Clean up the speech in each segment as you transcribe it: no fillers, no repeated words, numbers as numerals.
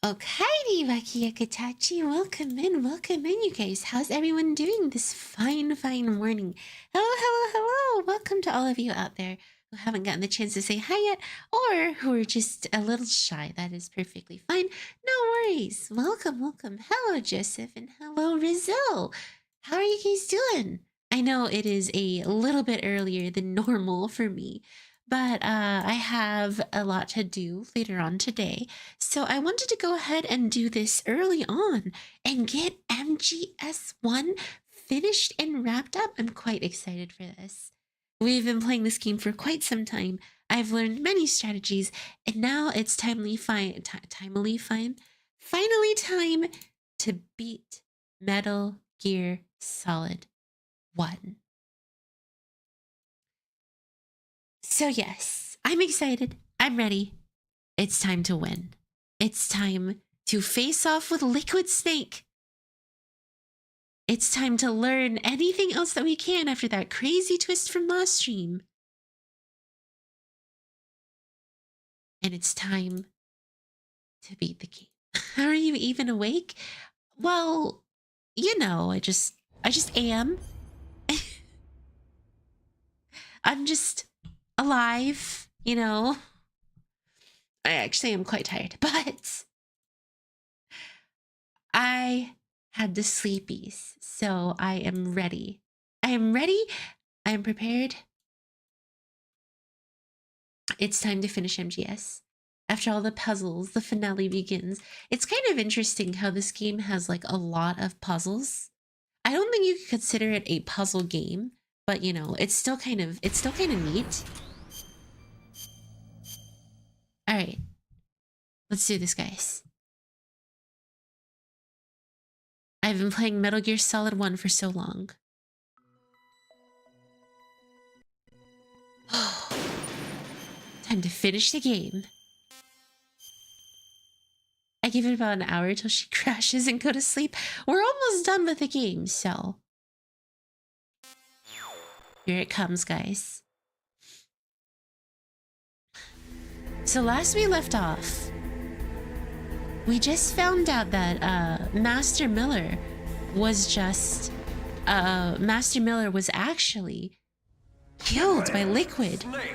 Alrighty, Wakia Katachi, welcome in, you guys. How's everyone doing this fine morning? Hello. Welcome to all of you out there who haven't gotten the chance to say hi yet, or who are just a little shy. That is perfectly fine. No worries. Welcome. Hello, Joseph, and hello, Rizal. How are you guys doing? I know it is a little bit earlier than normal for me, but I have a lot to do later on today. So I wanted to go ahead and do this early on and get MGS1 finished and wrapped up. I'm quite excited for this. We've been playing this game for quite some time. I've learned many strategies, and now it's finally time to beat Metal Gear Solid 1. So yes, I'm excited. I'm ready. It's time to win. It's time to face off with Liquid Snake. It's time to learn anything else that we can after that crazy twist from last stream. And it's time to beat the game. Are you even awake? Well, you know, I just am. I'm just alive, you know. I actually am quite tired, but I had the sleepies, so I am ready. I am prepared. It's time to finish MGS. After all the puzzles, the finale begins. It's kind of interesting how this game has like a lot of puzzles. I don't think you could consider it a puzzle game, but you know, it's still kind of neat. All right, let's do this, guys. I've been playing Metal Gear Solid 1 for so long. Time to finish the game. I give it about an hour till she crashes and go to sleep. We're almost done with the game, so here it comes, guys. So last we left off, we just found out that Master Miller was actually killed by Liquid. Snake.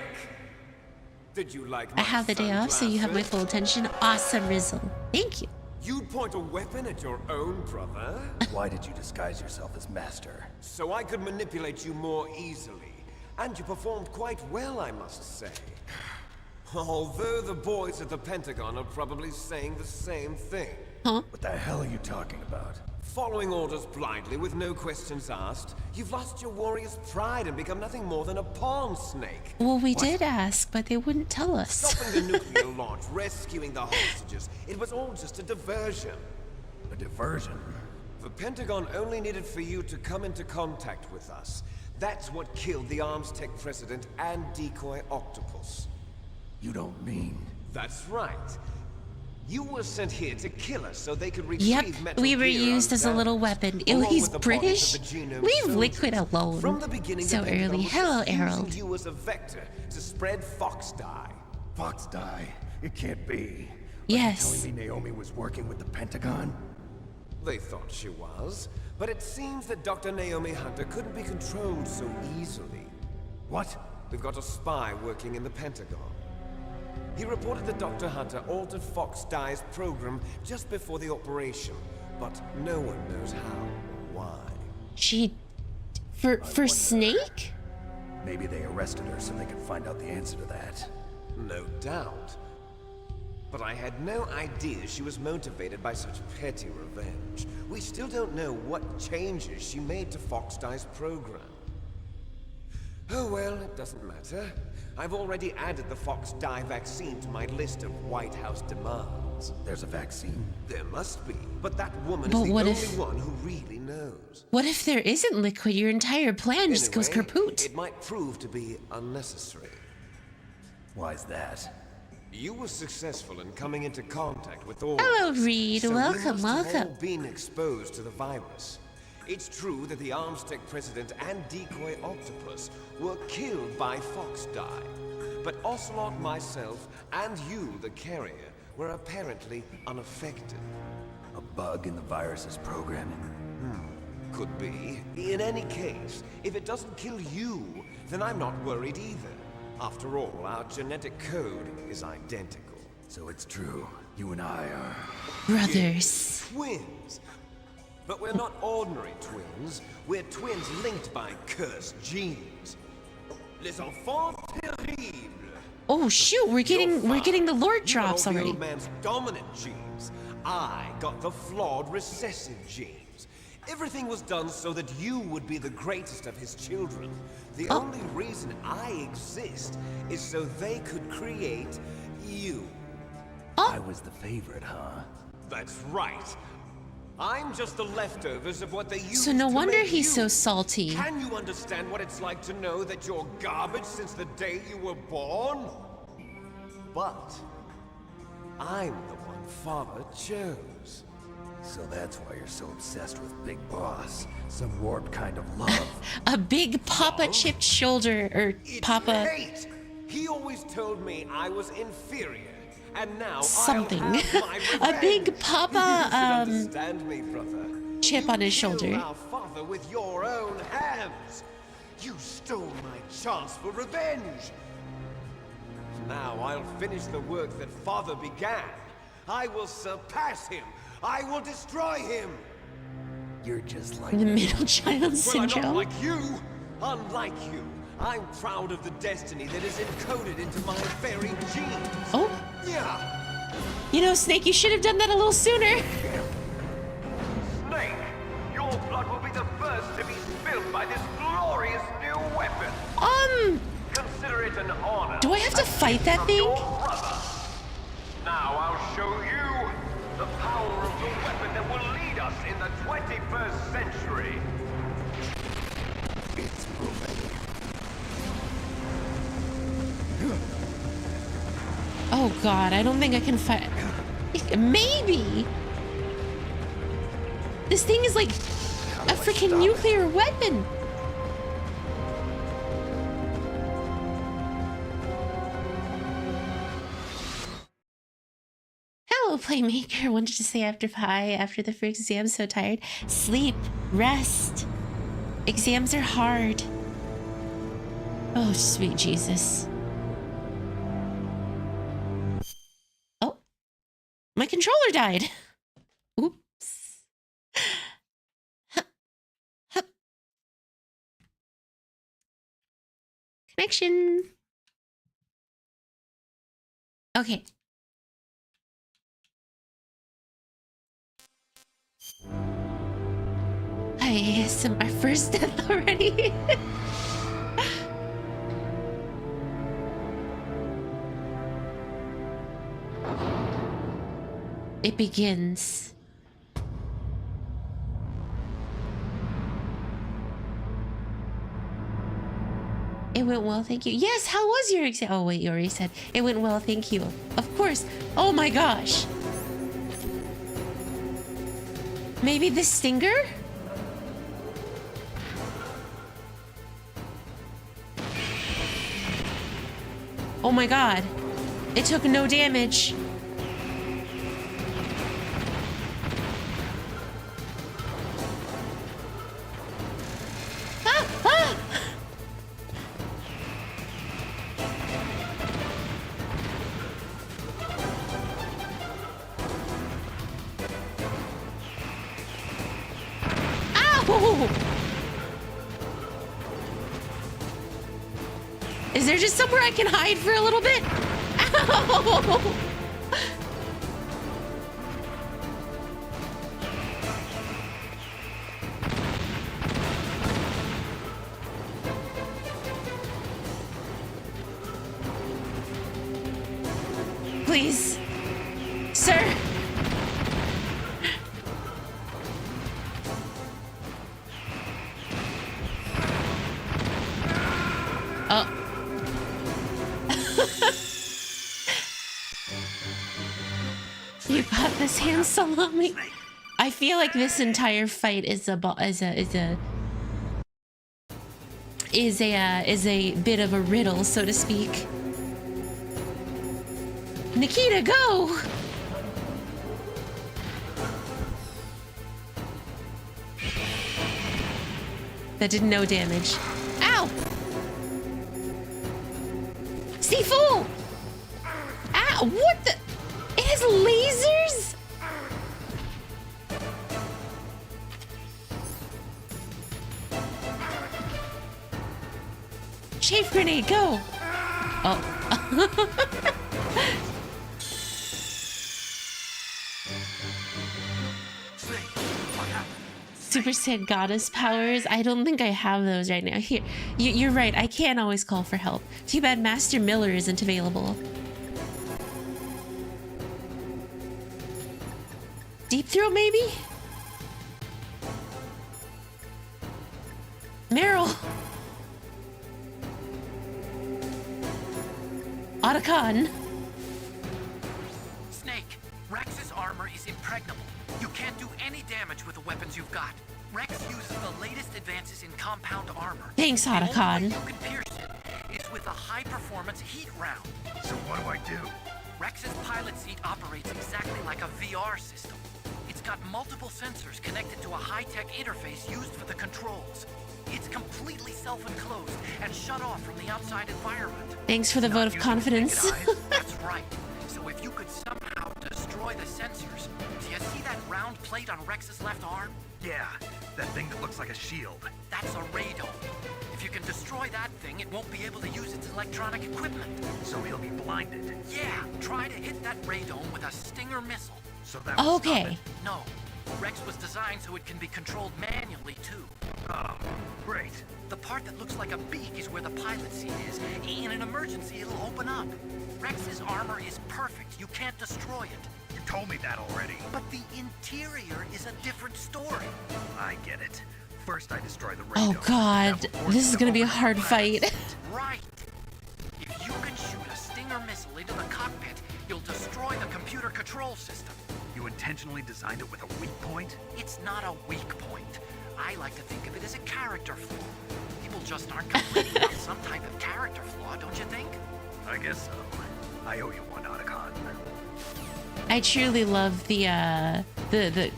Did you like I have the day off, so you have my full attention. Awesome, Rizzle. Thank you. You'd point a weapon at your own brother? Why did you disguise yourself as Master? So I could manipulate you more easily. And you performed quite well, I must say. Although the boys at the Pentagon are probably saying the same thing. Huh? What the hell are you talking about? Following orders blindly with no questions asked, you've lost your warrior's pride and become nothing more than a pawn, Snake. Well, we did ask, but they wouldn't tell us. Stopping the nuclear launch, rescuing the hostages, it was all just a diversion. A diversion? The Pentagon only needed for you to come into contact with us. That's what killed the Arms Tech president and decoy octopus. You don't mean... That's right. You were sent here to kill us so they could retrieve Metal we were Gear used as a little weapon. Ew, he's British? Leave Liquid alone. From the beginning, so early. Hello, Errol. Using you as a vector to spread fox dye. Fox dye? It can't be. Yes. Are you telling me Naomi was working with the Pentagon? They thought she was, but it seems that Dr. Naomi Hunter couldn't be controlled so easily. What? We've got a spy working in the Pentagon. He reported that Dr. Hunter altered Fox Dye's program just before the operation, but no one knows how or why. For Snake? Maybe they arrested her so they could find out the answer to that. No doubt. But I had no idea she was motivated by such petty revenge. We still don't know what changes she made to Fox Dye's program. Oh well, it doesn't matter. I've already added the Fox Dye vaccine to my list of White House demands. There's a vaccine? There must be, but that woman is the only one who really knows. What if there isn't Liquid? Your entire plan just goes kaput. It might prove to be unnecessary. Why's that? You were successful in coming into contact with all. Hello, Reed. So welcome. We must have all been exposed to the virus. It's true that the Arms Tech president and decoy octopus were killed by Fox Dye. But Ocelot, myself, and you, the carrier, were apparently unaffected. A bug in the virus's programming? Could be. In any case, if it doesn't kill you, then I'm not worried either. After all, our genetic code is identical. So it's true. You and I are... Brothers. Twins. But we're not ordinary twins. We're twins linked by cursed genes. Les enfants terribles. Oh shoot, we're getting the Lord drops You got all already. the old man's dominant genes. I got the flawed recessive genes. Everything was done so that you would be the greatest of his children. The only reason I exist is so they could create you. I was the favorite, huh? That's right. I'm just the leftovers of what they used So no to wonder make he's you. so salty. Can you understand what it's like to know that you're garbage since the day you were born? But I'm the one Father chose. So that's why you're so obsessed with Big Boss. Some warped kind of love. A big Papa chipped shoulder, or It's Papa hate. He always told me I was inferior. And now something. I'll have my A big revenge. Papa You should understand me, brother. chip You on his killed shoulder. our father with your own hands. You stole my chance for revenge. Now I'll finish the work that father began. I will surpass him. I will destroy him. You're just like The me. middle child Well, I'm syndrome. not like you. Unlike you, I'm proud of the destiny that is encoded into my very genes. Oh, Yeah. you know, Snake, you should have done that a little sooner. Snake, your blood will be the first to be spilled by this glorious new weapon. Consider it an honor. Do I have to fight that from thing? your brother. Now I'll show you the power of the weapon that will lead us in the 21st century. It's moving. Oh God, I don't think I can fight. Maybe. This thing is like a freaking nuclear weapon. Hello, Playmaker. Wanted to say after pie, after the first exam, so tired. Sleep, rest. Exams are hard. Oh, sweet Jesus. Oh, my controller died. Oops. Hup, hup. Connection. Okay. Hi, so my first death already. It begins. It went well, thank you. Yes, how was your exam? Oh, wait, you already said. It went well, thank you. Of course. Oh my gosh. Maybe the stinger? Oh my god. It took no damage. Ah! Ah! Ow! Is there just somewhere I can hide for a little bit? Ow! Please, sir. Oh. You got this hand salami. I feel like this entire fight is a bit of a riddle, so to speak. Nikita, go! That did no damage. Ow! Sifu! Ah, what the? It has lasers? Chafe grenade, go! Oh. Super Saiyan Goddess powers. I don't think I have those right now. Here, you're right. I can't always call for help. Too bad Master Miller isn't available. Deep throw, maybe? Meryl. Otacon. Snake, Rex's armor is impregnable. You can't do any damage with the weapons you've got. Rex uses the latest advances in compound armor. Thanks, The only way Otacon. you can pierce it is with a high-performance heat round. So what do I do? Rex's pilot seat operates exactly like a VR system. It's got multiple sensors connected to a high-tech interface used for the controls. It's completely self-enclosed and shut off from the outside environment. Thanks for the vote of Using confidence. naked eyes? That's right. So if you could somehow destroy the sensors, do you see that round plate on Rex's left arm? Yeah, that thing that looks like a shield. That's a radome. If you can destroy that thing, it won't be able to use its electronic equipment. So he'll be blinded. Yeah, try to hit that radome with a Stinger missile. So that will stop Okay. it. No, Rex was designed so it can be controlled manually too. Oh, great. The part that looks like a beak is where the pilot seat is. In an emergency, it'll open up. Rex's armor is perfect. You can't destroy it. You told me that already. But the interior is a different story. I get it. First I destroy the Oh radome. god, That will force this it is to gonna be a open up hard the fight. pilot. Right. If you can shoot a Stinger missile into the cockpit, you'll destroy the computer control system. You intentionally designed it with a weak point? It's not a weak point. I like to think of it as a character flaw. People just aren't complete without some type of character flaw, don't you think? I guess so. I owe you one, Otacon. I truly love the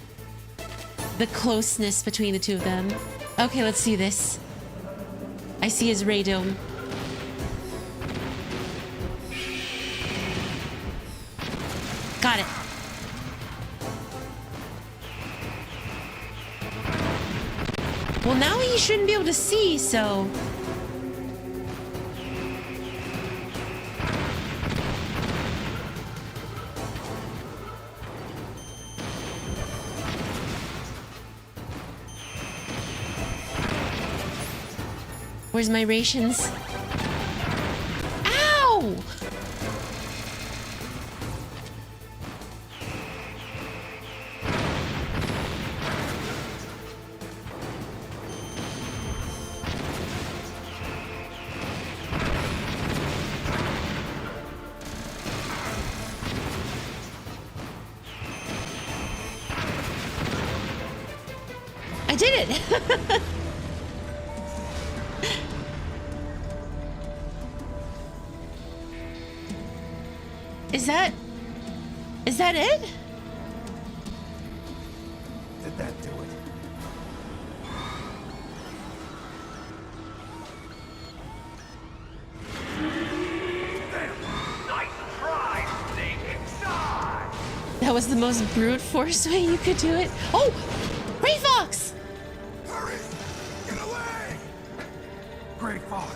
closeness between the two of them. Okay, let's do this. I see his radome. Got it. Well, now he shouldn't be able to see, so... Where's my rations? Ow! I did it! Is that it? Did that do it? That was the most brute force way you could do it. Oh! Ray Fox! Hurry! Get away! Gray Fox.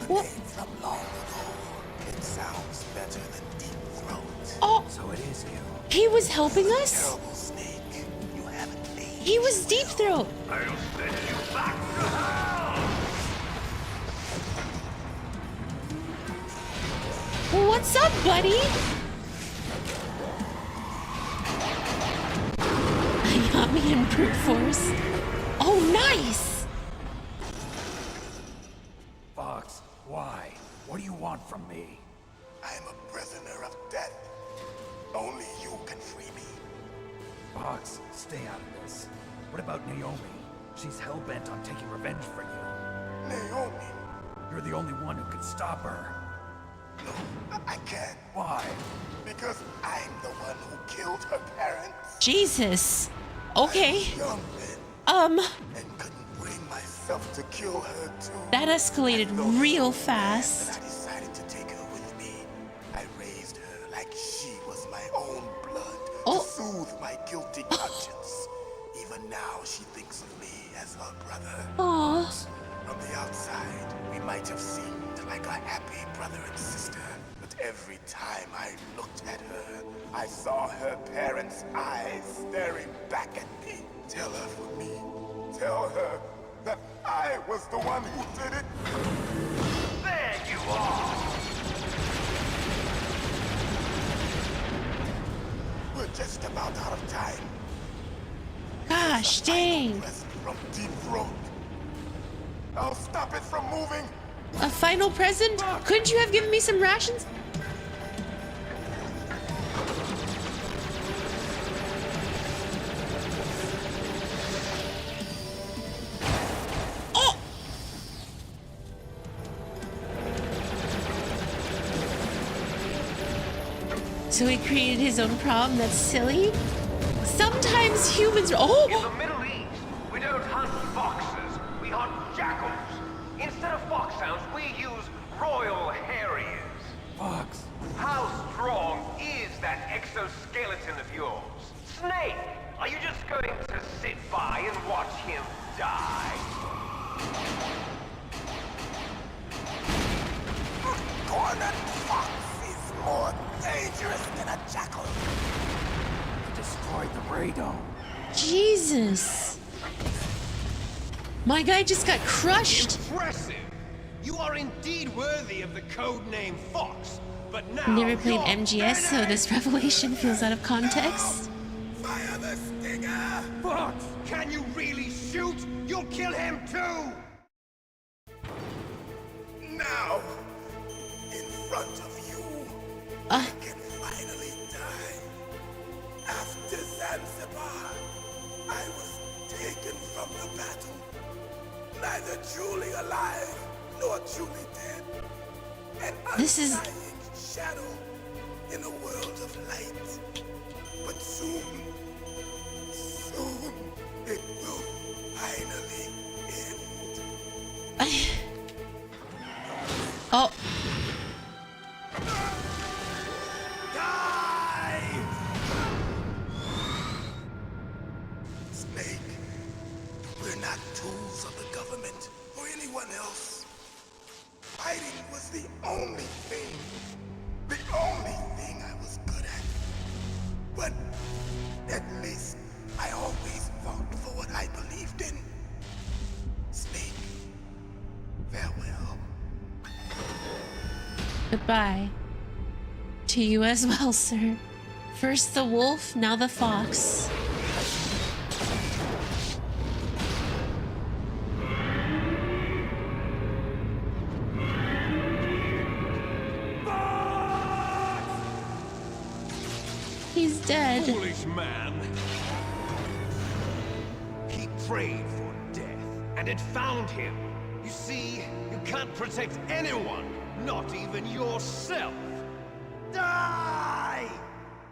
What? From long ago, it sounds better than deep throat. Oh! So it is you. He was helping us? Terrible snake, you haven't made. He was Deep Throat. I'll send you back to hell! What's up, buddy? Hayami and brute force. Oh, nice! Fox, why? What do you want from me? I am a prisoner of death. Only you can free me. Fox, stay out of this. What about Naomi? She's hell-bent on taking revenge for you. Naomi, You're the only one who can stop her. no, I can't. Why? Because I'm the one who killed her parents. Jesus. Okay. Young then, Um, and couldn't bring myself myself to kill her too. That escalated real fast. I decided to take her with me. I raised her like she was my own blood to soothe my guilty conscience. Even now, she thinks of me as her brother. Aww. From the outside, we might have seemed like a happy brother and sister, but every time I looked at her, I saw her parents' eyes staring back at me. Tell her for me. Tell her that I was the one who did it. There you are! We're just about out of time. Gosh, dang. Present from Deep Throat. I'll stop it from moving. A final present? Couldn't you have given me some rations? Oh! So he created his own problem? That's silly. Sometimes humans are— In oh! the Middle East, we don't hunt foxes, we hunt jackals. Instead of foxhounds, we use royal harriers. Fox. How strong is that exoskeleton of yours? Snake, are you just going to sit by and watch him die? Cornered fox is more dangerous than a jackal. Destroyed the radome. Jesus. My guy just got crushed. Impressive! You are indeed worthy of the code name Fox, but now Never played you're MGS, so this revelation feels out of context. Fire the stinger! Fox! Can you really shoot? You'll kill him too! Now, in front of you, Uh, I can finally die. After Zanzibar, I was taken from the battle, neither truly alive nor truly dead. An This is- undying shadow in a world of light. But soon it will finally end. oh, Die! Snake, we're not tools of the government or anyone else. Fighting was the only thing I was good at. But at least I always fought for what I believed in. Snake, farewell. goodbye. To you as well, sir. First the wolf, now the fox. He's dead. Foolish man! He prayed for death, and it found him. You see, you can't protect anyone, not even yourself. Die!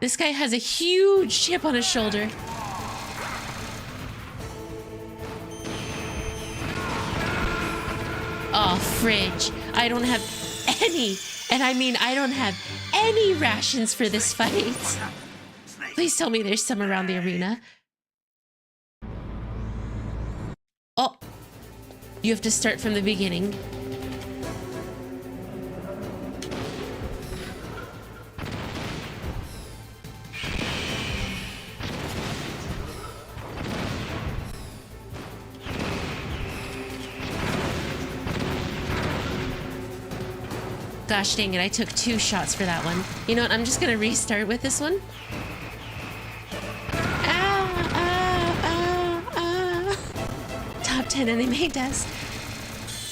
This guy has a huge chip on his shoulder. Oh, fridge. I don't have any, and I mean I don't have any rations for this fight. Please tell me there's some around the arena. Oh, you have to start from the beginning. Gosh dang it, I took 2 shots for that one. You know what, I'm just gonna restart with this one. Top 10 anime deaths.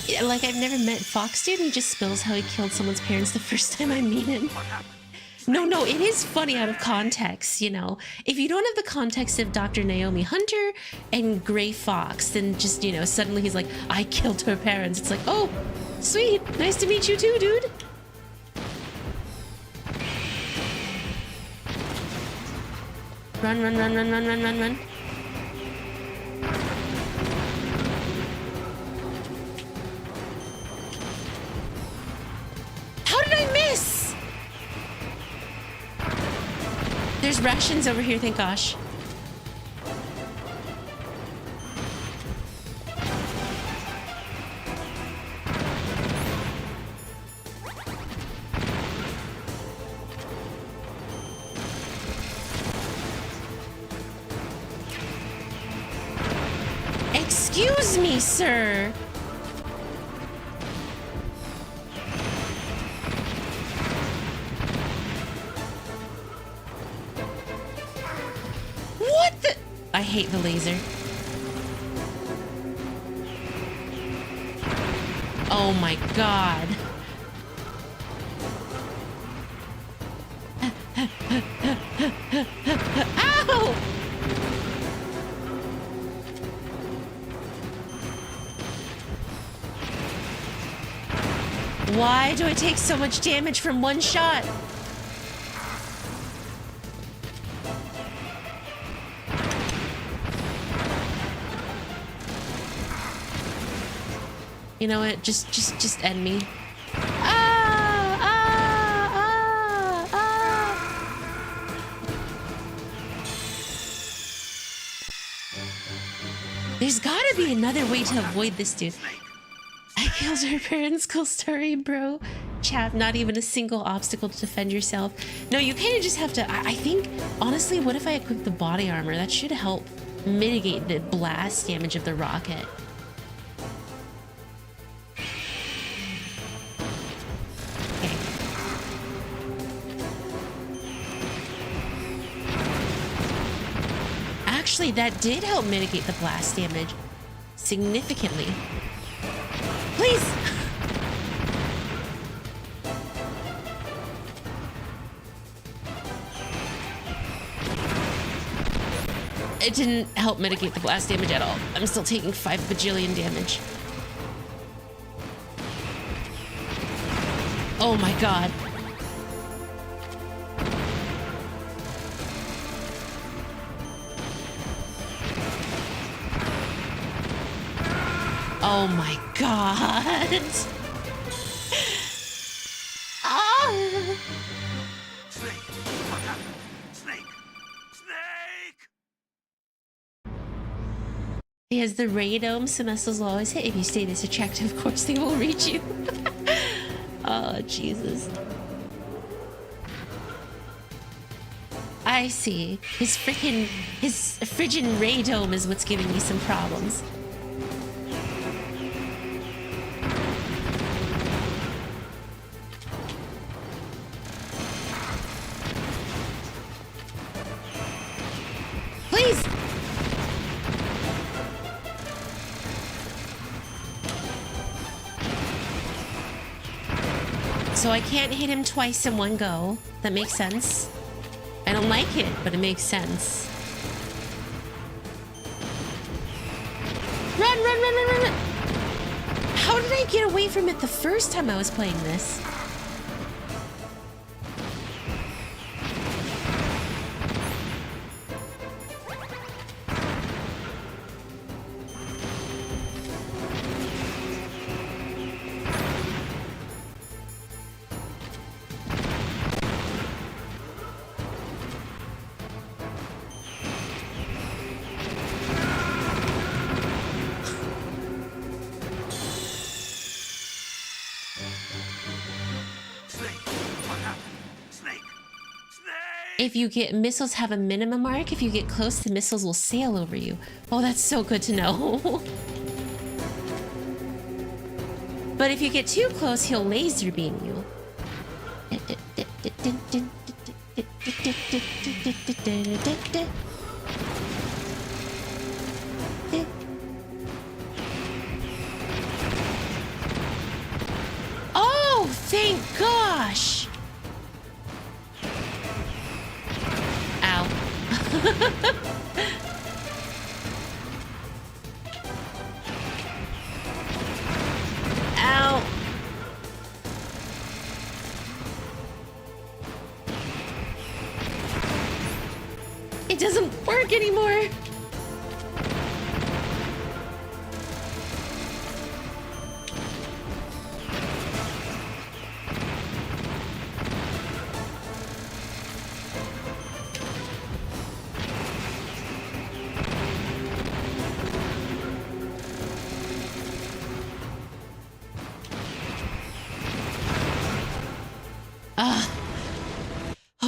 Yeah, like, I've never met Fox, dude, and he just spills how he killed someone's parents the first time I meet him. No, it is funny out of context, you know. If you don't have the context of Dr. Naomi Hunter and Gray Fox, then just, you know, suddenly he's like, I killed her parents. It's like, oh, sweet. Nice to meet you too, dude. Run. there's rations over here, thank gosh. Excuse me, sir. What the? I hate the laser. Oh my god. Ow! Why do I take so much damage from one shot? You know what? Just end me. Ah! Ah! Ah! Ah! There's gotta be another way to avoid this dude. I killed her parents, cool story, bro. Chat, not even a single obstacle to defend yourself. No, you kind of just have to, I think, honestly, what if I equip the body armor? That should help mitigate the blast damage of the rocket. Okay. Actually, that did help mitigate the blast damage significantly. Please! It didn't help mitigate the blast damage at all. I'm still taking 5 bajillion damage. Oh my god. Oh my god. Ah. Snake! What happened? Snake! Snake! He has the ray dome, so missiles will always hit. If you stay this attractive, of course they will reach you. Oh, Jesus. I see. His friggin' ray dome is what's giving me some problems. Please! So I can't hit him twice in one go. That makes sense. I don't like it, but it makes sense. Run, run, run, run, run, run! How did I get away from it the first time I was playing this? If you get missiles have a minimum mark, if you get close, the missiles will sail over you. Oh, that's so good to know. But if you get too close, he'll laser beam you. Oh, thank gosh. Ow. Ow. It doesn't work anymore.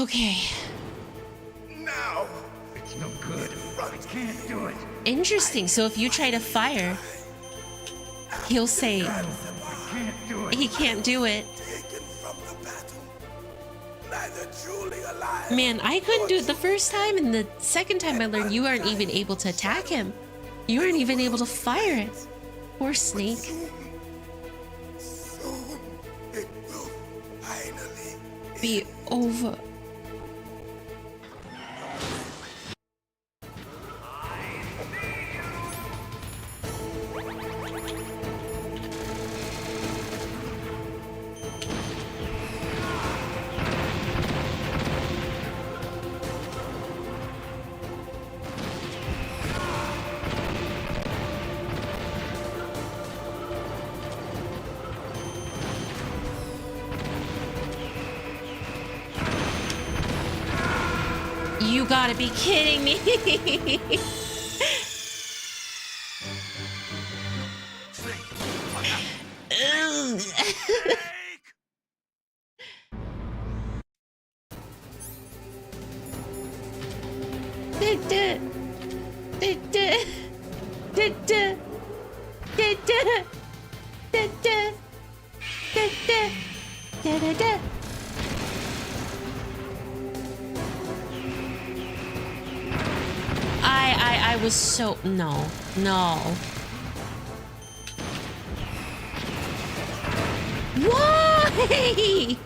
Okay. Now! It's no good. I can't do it. Interesting. So if you try to fire, he'll say I can't do it. he can't do it. Taken from the battle. Neither truly alive. Man, I couldn't do it the first time, and the second time I learned you aren't even able to attack him. You aren't even able to fire it. Poor Snake. Soon it will finally Be over. You gotta be kidding me. I was so no. Why?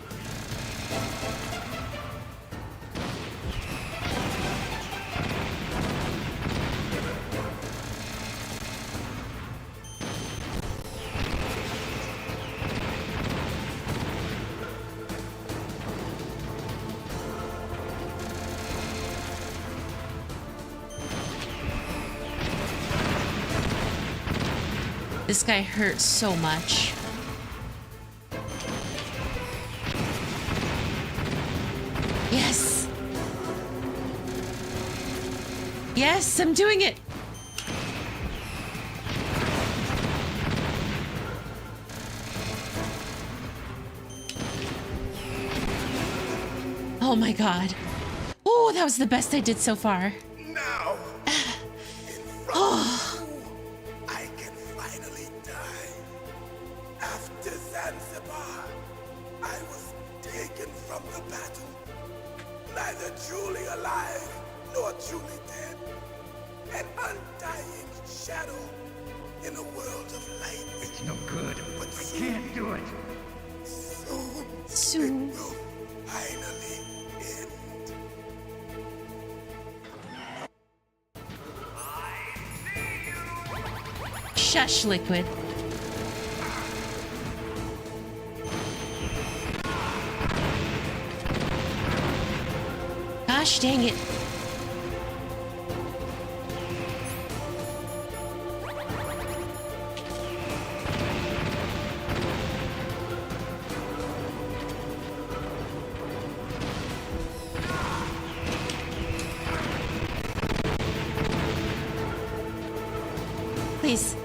This guy hurts so much. Yes. Yes, I'm doing it. Oh my god. Oh, that was the best I did so far. now. Oh. I can finally die. After Zanzibar, I was taken from the battle. Neither truly alive nor truly dead. An undying shadow in a world of light. It's no good. But I soon, can't do it. Soon. it will finally end. Shush, Liquid. Gosh dang it. Please.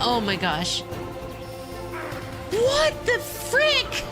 Oh my gosh. What the frick?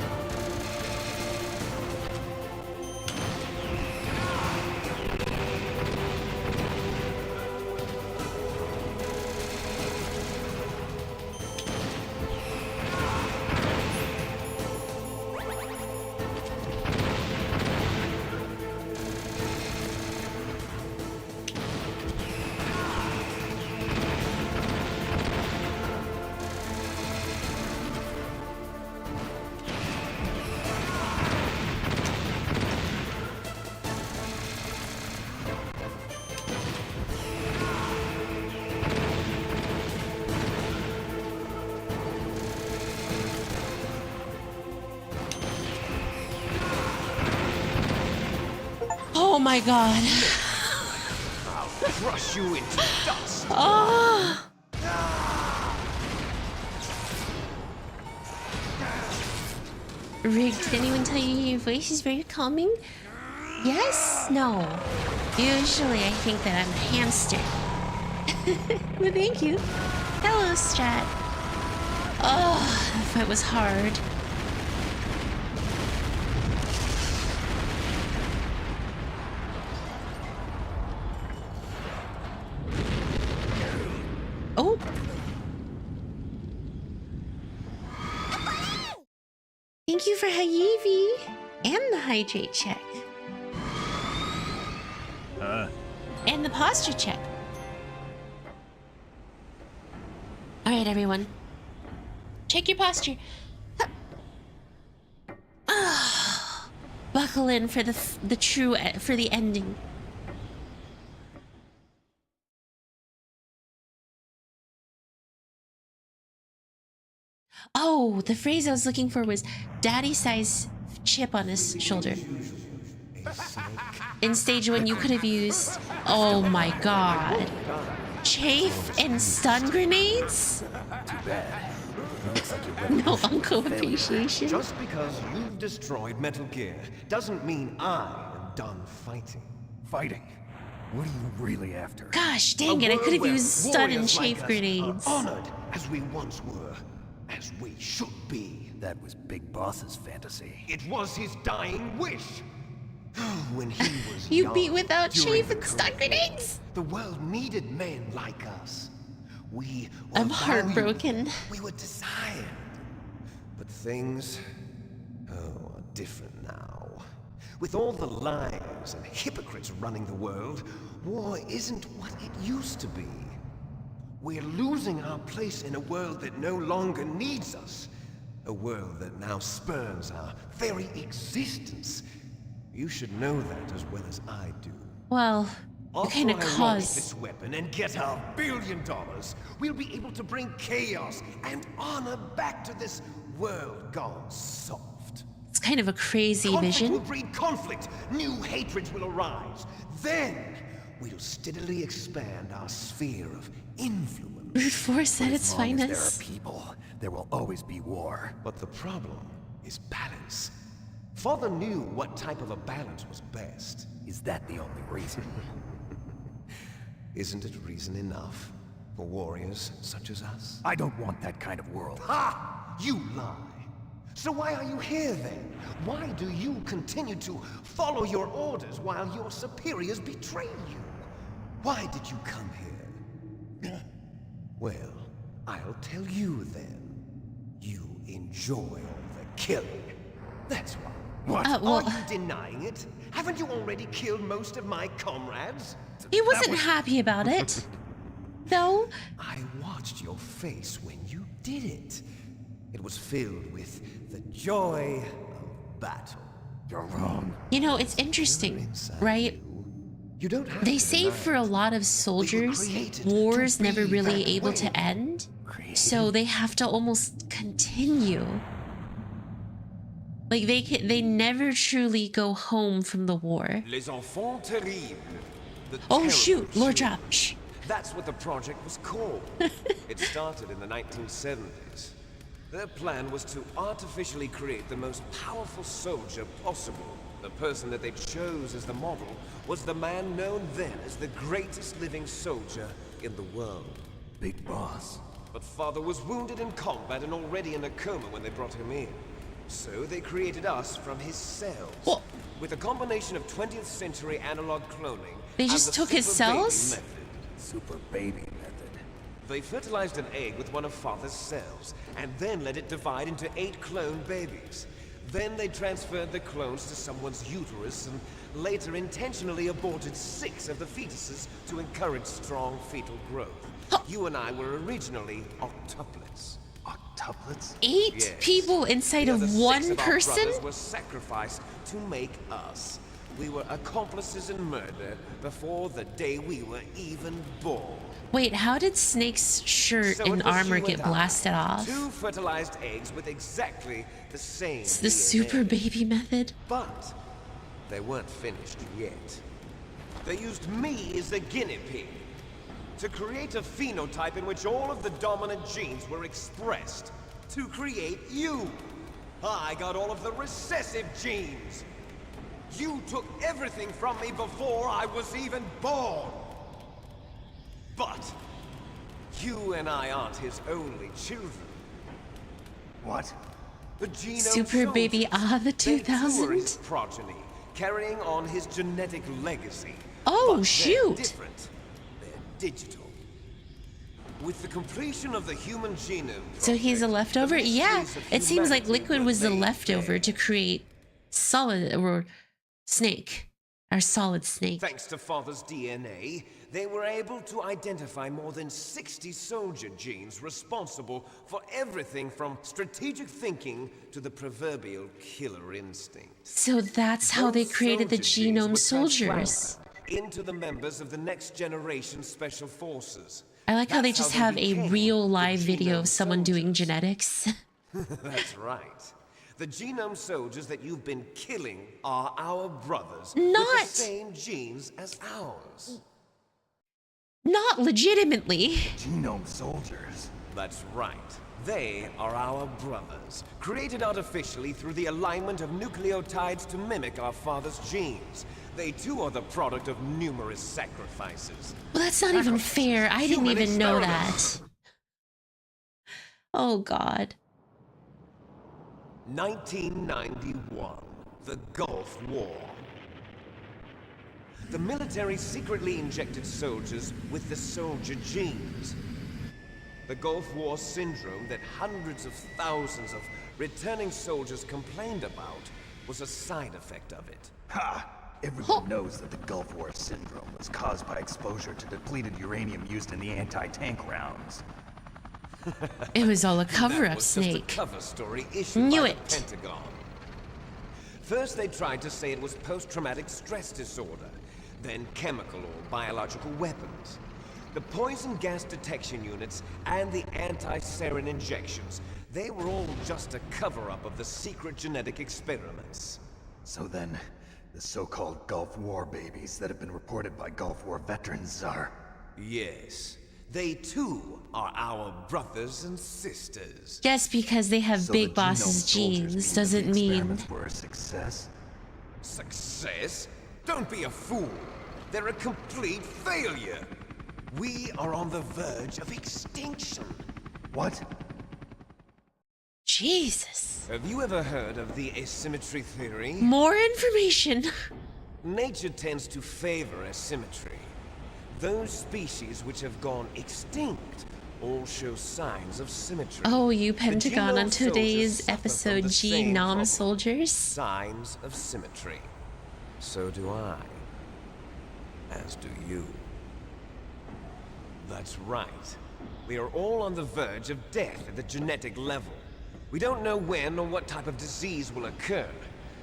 Oh my god. I'll crush you into dust. Oh. Rig, did anyone tell you your voice is very calming? Yes? No. Usually I think that I'm a hamster. Well, thank you. Hello, Strat. Oh, that fight was hard. Oh. Thank you for Hayami and the hydrate check. And the posture check. All right, everyone. Check your posture. Buckle in for the ending. Oh, the phrase I was looking for was daddy-size chip on his shoulder. In stage 1, you could have used, oh my god, chafe and stun grenades? No uncle appreciation. Just because you've destroyed Metal Gear doesn't mean I am done fighting. Fighting? What are you really after? Gosh dang it, I could have used stun and chafe like grenades. Honored as we once were, as we should be. That was Big Boss's fantasy. It was his dying wish. When he was You young, beat without during chafe the and stun Cold War, grenades? The world needed men like us. We were I'm valued. heartbroken. We were desired. But things, are different now. With all the lies and hypocrites running the world, war isn't what it used to be. We're losing our place in a world that no longer needs us. A world that now spurns our very existence. You should know that as well as I do. Well, you After kind of I launch caused... this weapon and get our $1 billion, we'll be able to bring chaos and honor back to this world gone soft. It's kind of a crazy Conflict will vision. breed conflict. New hatreds will arise. Then we'll steadily expand our sphere of influence. Brute force at its As long as there finest. are people, there will always be war. But the problem is balance. Father knew what type of a balance was best. Is that the only reason? Isn't it reason enough for warriors such as us? I don't want that kind of world. Ha! You lie. So why are you here then? Why do you continue to follow your orders while your superiors betray you? Why did you come here? Well, I'll tell you then. You enjoy all the killing. That's why. What? Are you denying it? Haven't you already killed most of my comrades? He wasn't happy about it. Though, I watched your face when you did it. It was filled with the joy of battle. You're wrong. you know, it's interesting, Inside right? You don't have They to say deny for a it. lot of soldiers, created to wars be never really that able way. to end. Created? So they have to almost continue. Like they never truly go home from the war. Les enfants terribles. The Oh terrible shoot, Lord children. drop. Shh. That's what the project was called. It started in the 1970s. Their plan was to artificially create the most powerful soldier possible. The person that they chose as the model was the man known then as the greatest living soldier in the world. Big Boss. But Father was wounded in combat and already in a coma when they brought him in. So they created us from his cells. What? With a combination of 20th century analog cloning They and just the took his super baby cells? method. Super baby method. They fertilized an egg with one of Father's cells, and then let it divide into 8 clone babies. Then they transferred the clones to someone's uterus and later intentionally aborted 6 of the fetuses to encourage strong fetal growth. You and I were originally octuplets. Octuplets? 8 Yes. people inside The of other 6 one of our person? brothers were sacrificed to make us. We were accomplices in murder before the day we were even born. Wait, how did Snake's shirt So and it was armor you get and I, blasted off? 2 fertilized eggs with exactly the same It's the DNA. super baby method. But they weren't finished yet. They used me as the guinea pig to create a phenotype in which all of the dominant genes were expressed to create you. I got all of the recessive genes. You took everything from me before I was even born. But you and I aren't his only children. What? The genome Super baby soldiers. the They too are his 2000. progeny, carrying on his genetic legacy. Oh, But shoot. They're different. They're digital. With the completion of the human genome So he's a project, leftover? the Yeah, mysteries of it seems like humanity Liquid were was the laid leftover bare. to create Solid or Snake. Our Solid Snake. Thanks to Father's DNA, they were able to identify more than 60 soldier genes responsible for everything from strategic thinking to the proverbial killer instinct. So that's how they Those created the soldier genes genome were soldiers. transplanted into the members of the next generation special forces. I like how they That's just have a became real the live video genome of someone doing soldiers. genetics. That's right. The genome soldiers that you've been killing are our brothers Not- with the same genes as ours. Not legitimately. Genome soldiers. That's right. They are our brothers, created artificially through the alignment of nucleotides to mimic our father's genes. They too are the product of numerous sacrifices. Well, that's not even fair. I didn't Human even know experiments. that. Oh, God. 1991, the Gulf War. The military secretly injected soldiers with the soldier genes. The Gulf War syndrome that hundreds of thousands of returning soldiers complained about was a side effect of it. Ha! Everyone knows that the Gulf War syndrome was caused by exposure to depleted uranium used in the anti-tank rounds. It was all a That cover-up, was just a Snake. cover story issued Knew by it. the Pentagon. First, they tried to say it was post-traumatic stress disorder, then chemical or biological weapons. The poison gas detection units and the anti-sarin injections, they were all just a cover-up of the secret genetic experiments. So then, the so-called Gulf War babies that have been reported by Gulf War veterans are... Yes, they too are our brothers and sisters. Just because they have So Big the Boss's genome soldiers genes that doesn't the mean... experiments were a success? Success? Don't be a fool. They're a complete failure. We are on the verge of extinction. What? Jesus. Have you ever heard of the asymmetry theory? More information. Nature tends to favor asymmetry. Those species which have gone extinct all show signs of symmetry. Oh, you The Pentagon on genome today's soldiers suffer episode from the same Genome problem. Soldiers. Signs of symmetry. So do I. As do you. That's right. We are all on the verge of death at the genetic level. We don't know when or what type of disease will occur.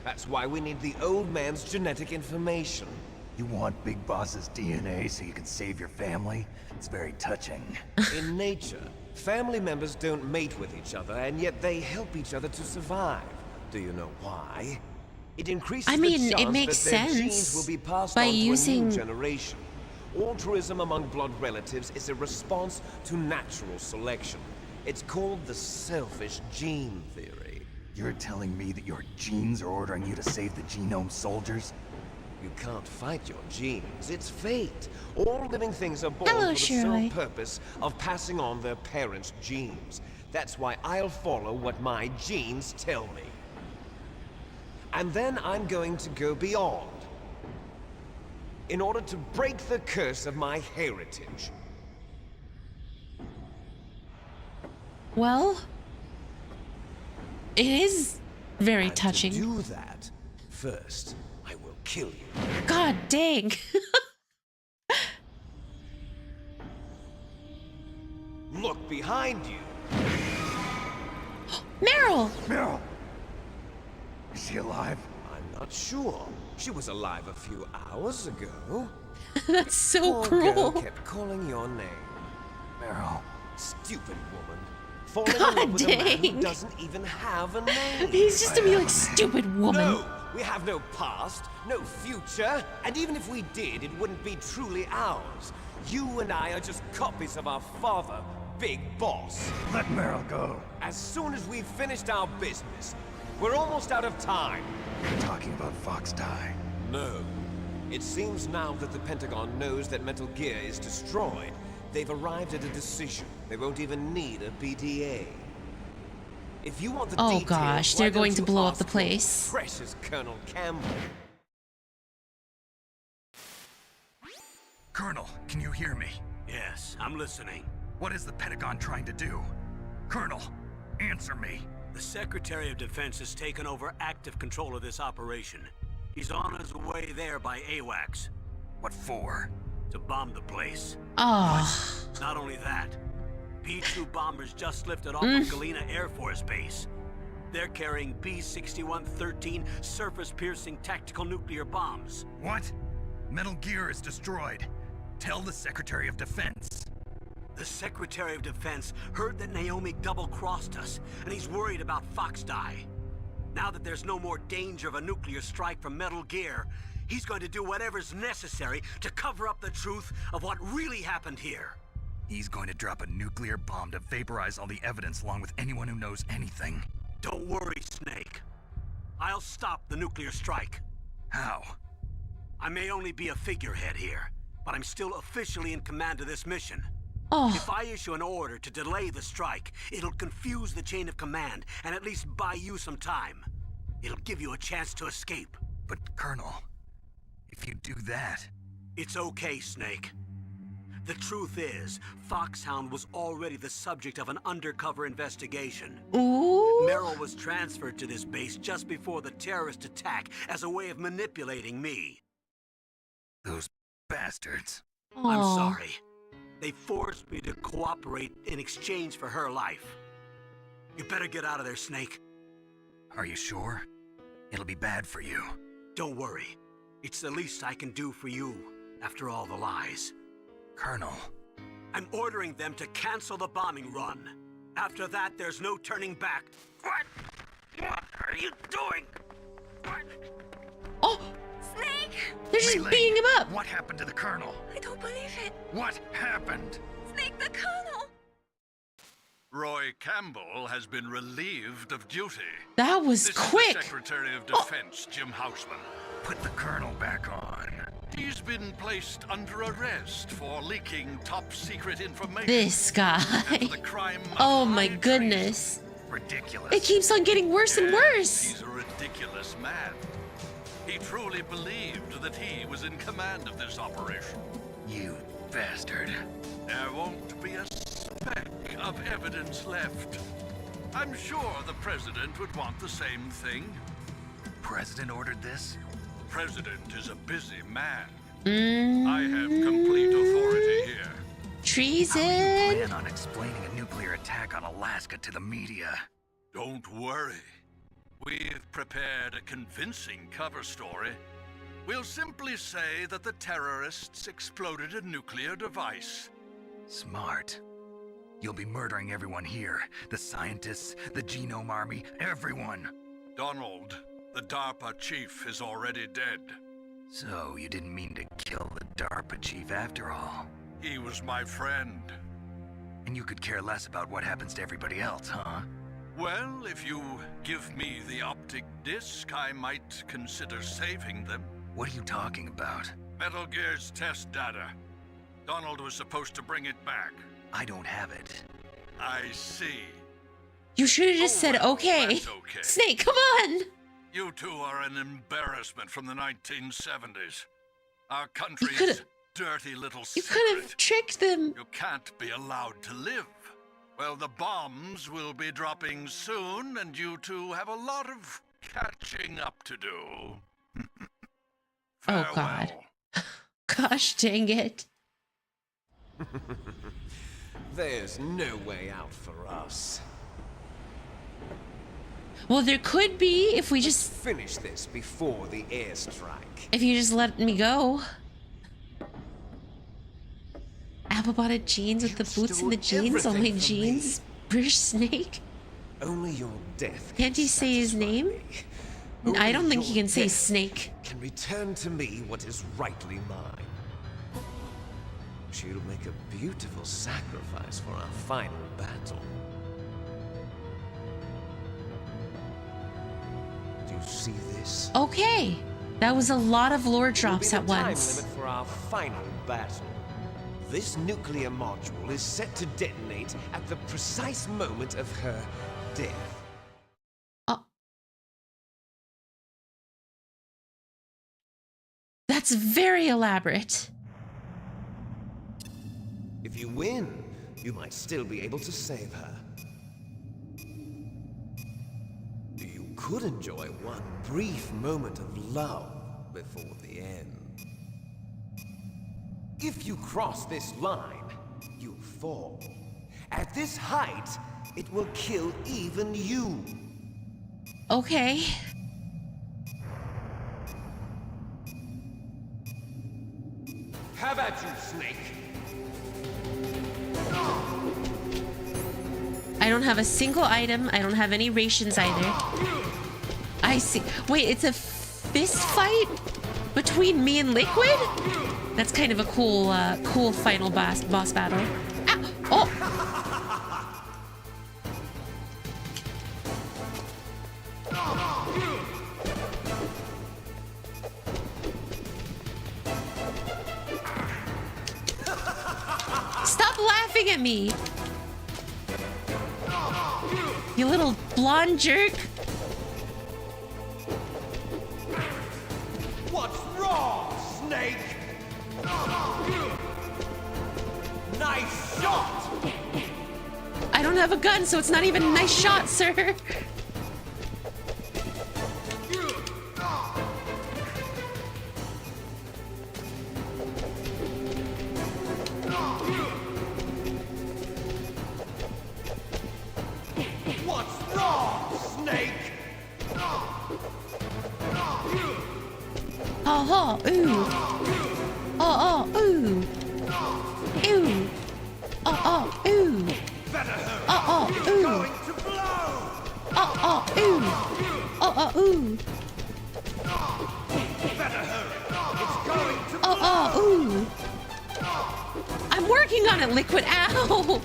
That's why we need the old man's genetic information. You want Big Boss's DNA so you can save your family? It's very touching. In nature, family members don't mate with each other, and yet they help each other to survive. Do you know why? It increases I mean, the it chance makes that their sense genes will be passed by on to a using- new generation. Altruism among blood relatives is a response to natural selection. It's called the selfish gene theory. You're telling me that your genes are ordering you to save the genome soldiers? You can't fight your genes. It's fate. All living things are born Hello, for the Shirley. sole purpose of passing on their parents' genes. That's why I'll follow what my genes tell me. And then I'm going to go beyond. In order to break the curse of my heritage. Well, it is very And touching. to do that, first, I will kill you. God dang. Look behind you. Meryl! Meryl! Is she alive? I'm not sure. She was alive a few hours ago. That's so Poor girl cruel. kept calling your name. Meryl. Stupid woman. Falling in God love with a man dang. who doesn't even have a name. He's just to be like, stupid woman. No, we have no past, no future, and even if we did, it wouldn't be truly ours. You and I are just copies of our father, Big Boss. Let Meryl go. As soon as we've finished our business, we're almost out of time. You're talking about Fox Die. No. It seems now that the Pentagon knows that Metal Gear is destroyed. They've arrived at a decision. They won't even need a PTA. If you want the Oh details, gosh, why they're don't going to you blow up ask the your place. Precious Colonel Campbell. Colonel, can you hear me? Yes, I'm listening. What is the Pentagon trying to do? Colonel, answer me. The Secretary of Defense has taken over active control of this operation. He's on his way there by AWACS What for? to bomb the place. Oh. Not only that, B-2 bombers just lifted off of Galena Air Force Base. They're carrying B-6113 surface-piercing tactical nuclear bombs. What? Metal Gear is destroyed. Tell the Secretary of Defense. The Secretary of Defense heard that Naomi double-crossed us, and he's worried about Foxdie. Now that there's no more danger of a nuclear strike from Metal Gear, he's going to do whatever's necessary to cover up the truth of what really happened here. He's going to drop a nuclear bomb to vaporize all the evidence along with anyone who knows anything. Don't worry, Snake. I'll stop the nuclear strike. How? I may only be a figurehead here, but I'm still officially in command of this mission. Oh. If I issue an order to delay the strike, it'll confuse the chain of command and at least buy you some time. It'll give you a chance to escape. But, Colonel, if you do that... It's okay, Snake. The truth is, Foxhound was already the subject of an undercover investigation. Ooh. Meryl was transferred to this base just before the terrorist attack as a way of manipulating me. Those bastards. I'm Aw. sorry. They forced me to cooperate in exchange for her life. You better get out of there, Snake. Are you sure? It'll be bad for you. Don't worry. It's the least I can do for you, after all the lies. Colonel. I'm ordering them to cancel the bombing run. After that, there's no turning back. What? What are you doing? What? Oh. Snake! They're just Melee, beating him up. What happened to the Colonel? I don't believe it. What happened? Snake the Colonel! Roy Campbell has been relieved of duty. That was This quick. is the Secretary of Defense, Jim Houseman. Put the Colonel back on. He's been placed under arrest for leaking top-secret information. This guy. and for the crime of Oh my high goodness. Ridiculous. It keeps on getting worse and treason. worse. He's a ridiculous man. He truly believed that he was in command of this operation. You bastard. There won't be a speck of evidence left. I'm sure the President would want the same thing. President ordered this? President is a busy man. Mm. I have complete authority here. How do you Treason. plan on explaining a nuclear attack on Alaska to the media? Don't worry. We've prepared a convincing cover story. We'll simply say that the terrorists exploded a nuclear device. Smart. You'll be murdering everyone here. The scientists, the genome army, everyone. Donald, the DARPA chief, is already dead. So you didn't mean to kill the DARPA chief after all. He was my friend. And you could care less about what happens to everybody else, huh? Well, if you give me the optic disc, I might consider saving them. What are you talking about? Metal Gear's test data. Donald was supposed to bring it back. I don't have it. I see. You should have just Oh, said well, okay. that's okay. Snake, come on. You two are an embarrassment from the 1970s. Our country's coulda- dirty little You secret. could have tricked them. You can't be allowed to live. Well, the bombs will be dropping soon, and you two have a lot of catching up to do. Oh, God. Farewell. Gosh dang it. There's no way out for us. Well, there could be if we just Finish this before the airstrike. if you just let me go. Apple botted jeans with the boots and the stole jeans on my everything from me. jeans. British Snake. Only your death Can't he say his satisfy name? me. I don't Only think he your can say death Snake. Can return to me what is rightly mine. She'll make a beautiful sacrifice for our final battle. Do you see this? Okay. That was a lot of lore drops Will at be the time once. limit for our final battle. This nuclear module is set to detonate at the precise moment of her death. That's very elaborate. If you win, you might still be able to save her. You could enjoy one brief moment of love before the end. If you cross this line, you'll fall. At this height, it will kill even you. Okay. Have at you, Snake. I don't have a single item. I don't have any rations either. I see. Wait, it's a fist fight between me and Liquid? That's kind of a cool, cool final boss battle. Ah! Oh! Stop laughing at me! You little blonde jerk! What's wrong, Snake? Nice shot! I don't have a gun, so it's not even a nice shot, sir. What's wrong, Snake? Oh, oh, ooh. Oh, oh, ooh. Ooh. Oh, oh, ooh. Better hurry. Oh, oh, It's ooh. going to blow. Oh, oh, ooh. Oh, oh, ooh. Better hurry. It's going to blow. Oh, oh, ooh. I'm working on it, Liquid. Ow.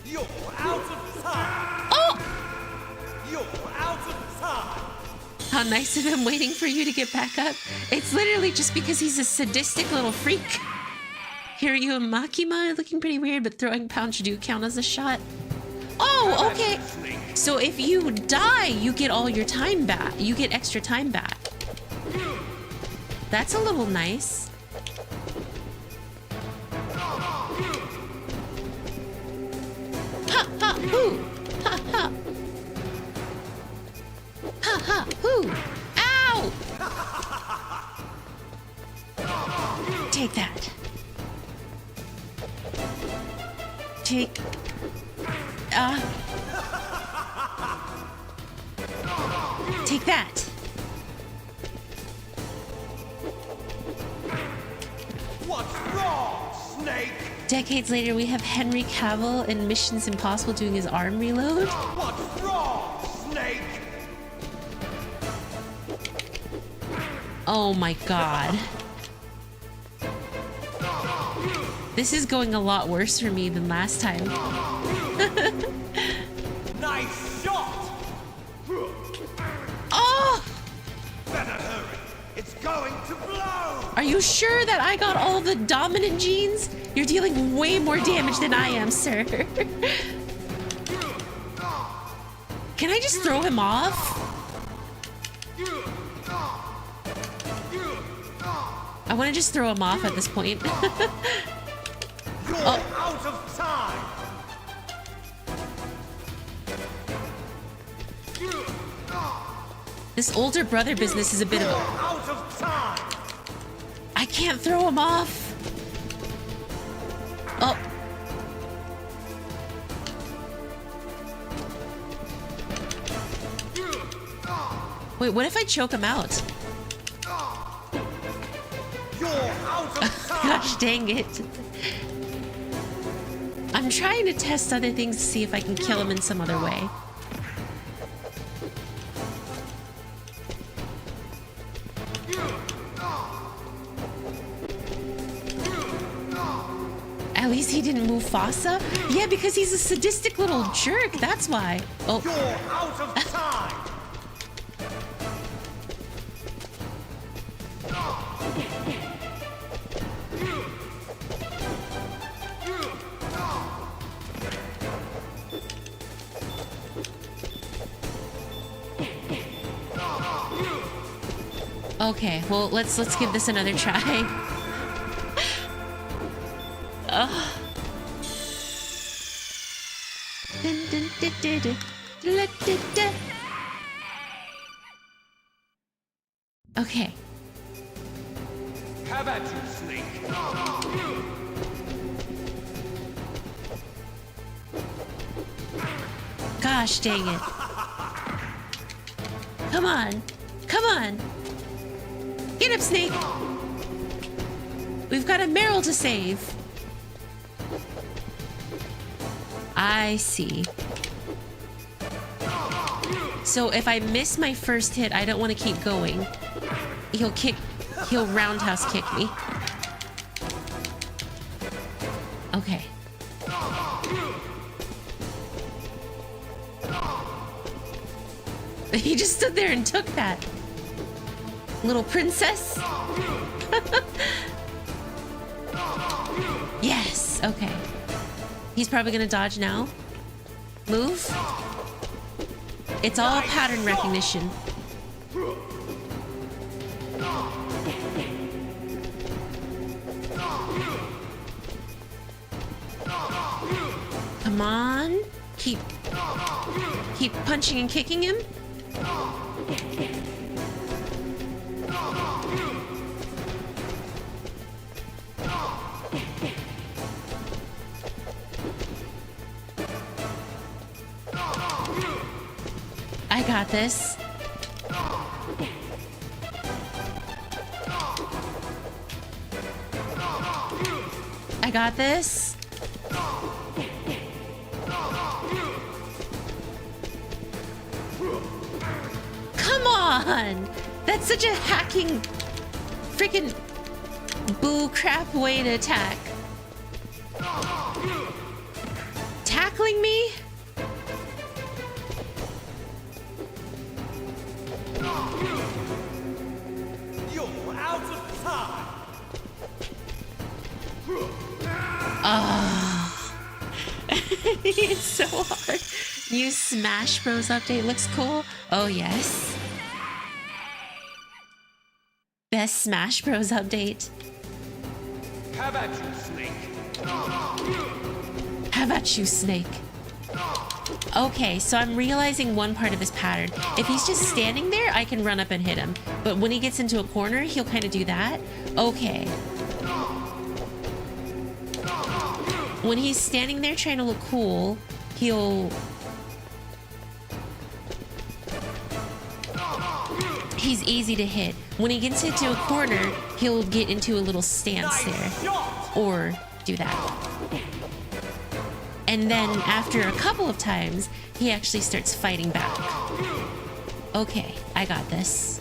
You're out of time. Oh! You're out of time. How nice of him waiting for you to get back up. It's literally just because he's a sadistic little freak. Hiryu and Makima looking pretty weird, but throwing punch do count as a shot. Oh, okay. So if you die, you get all your time back. You get extra time back. That's a little nice. Ha, ha, hoo. Ha, ha. Ha, ha, hoo. Ow! Take that. Take... Take that. What's wrong, Snake? Decades later, we have Henry Cavill in Missions Impossible doing his arm reload. What's wrong, Snake? Oh my god. This is going a lot worse for me than last time. Nice shot. Oh! Better hurry. It's going to blow. Are you sure that I got all the dominant genes? You're dealing way more damage than I am, sir. Can I just throw him off? I want to just throw him off at this point. You're out of time. This older brother business is a bit of a... Out of time. I can't throw him off. Oh. Wait, what if I choke him out? You're out of time. Gosh dang it. I'm trying to test other things to see if I can kill him in some other way. At least he didn't move Mufasa? Yeah, because he's a sadistic little jerk, that's why. Oh. You're out of time. Okay, well, let's give this another try. Ugh. Dun, dun, dun, dun, dun. Dun, dun, dun. Okay. Have at you, Snake. Gosh dang it. Come on. Come on. Get up, Snake. We've got a Meryl to save. I see. So if I miss my first hit, I don't want to keep going. He'll roundhouse kick me. Okay. He just stood there and took that. Little princess. Yes, okay. He's probably gonna dodge now. Move. It's all pattern recognition. Come on. Keep punching and kicking him. I got this. I got this. Come on! That's such a hacking, freaking boo crap way to attack. Tackling me? You're out of time. Oh. It's so hard. New Smash Bros. Update looks cool. Oh, yes. Best Smash Bros. Update. Have at you, Snake. How about you, Snake? Okay, so I'm realizing one part of his pattern. If he's just standing there, I can run up and hit him. But when he gets into a corner, he'll kind of do that. Okay. When he's standing there trying to look cool, he's easy to hit. When he gets into a corner, he'll get into a little stance there. Or do that. And then after a couple of times, he actually starts fighting back. Okay, I got this.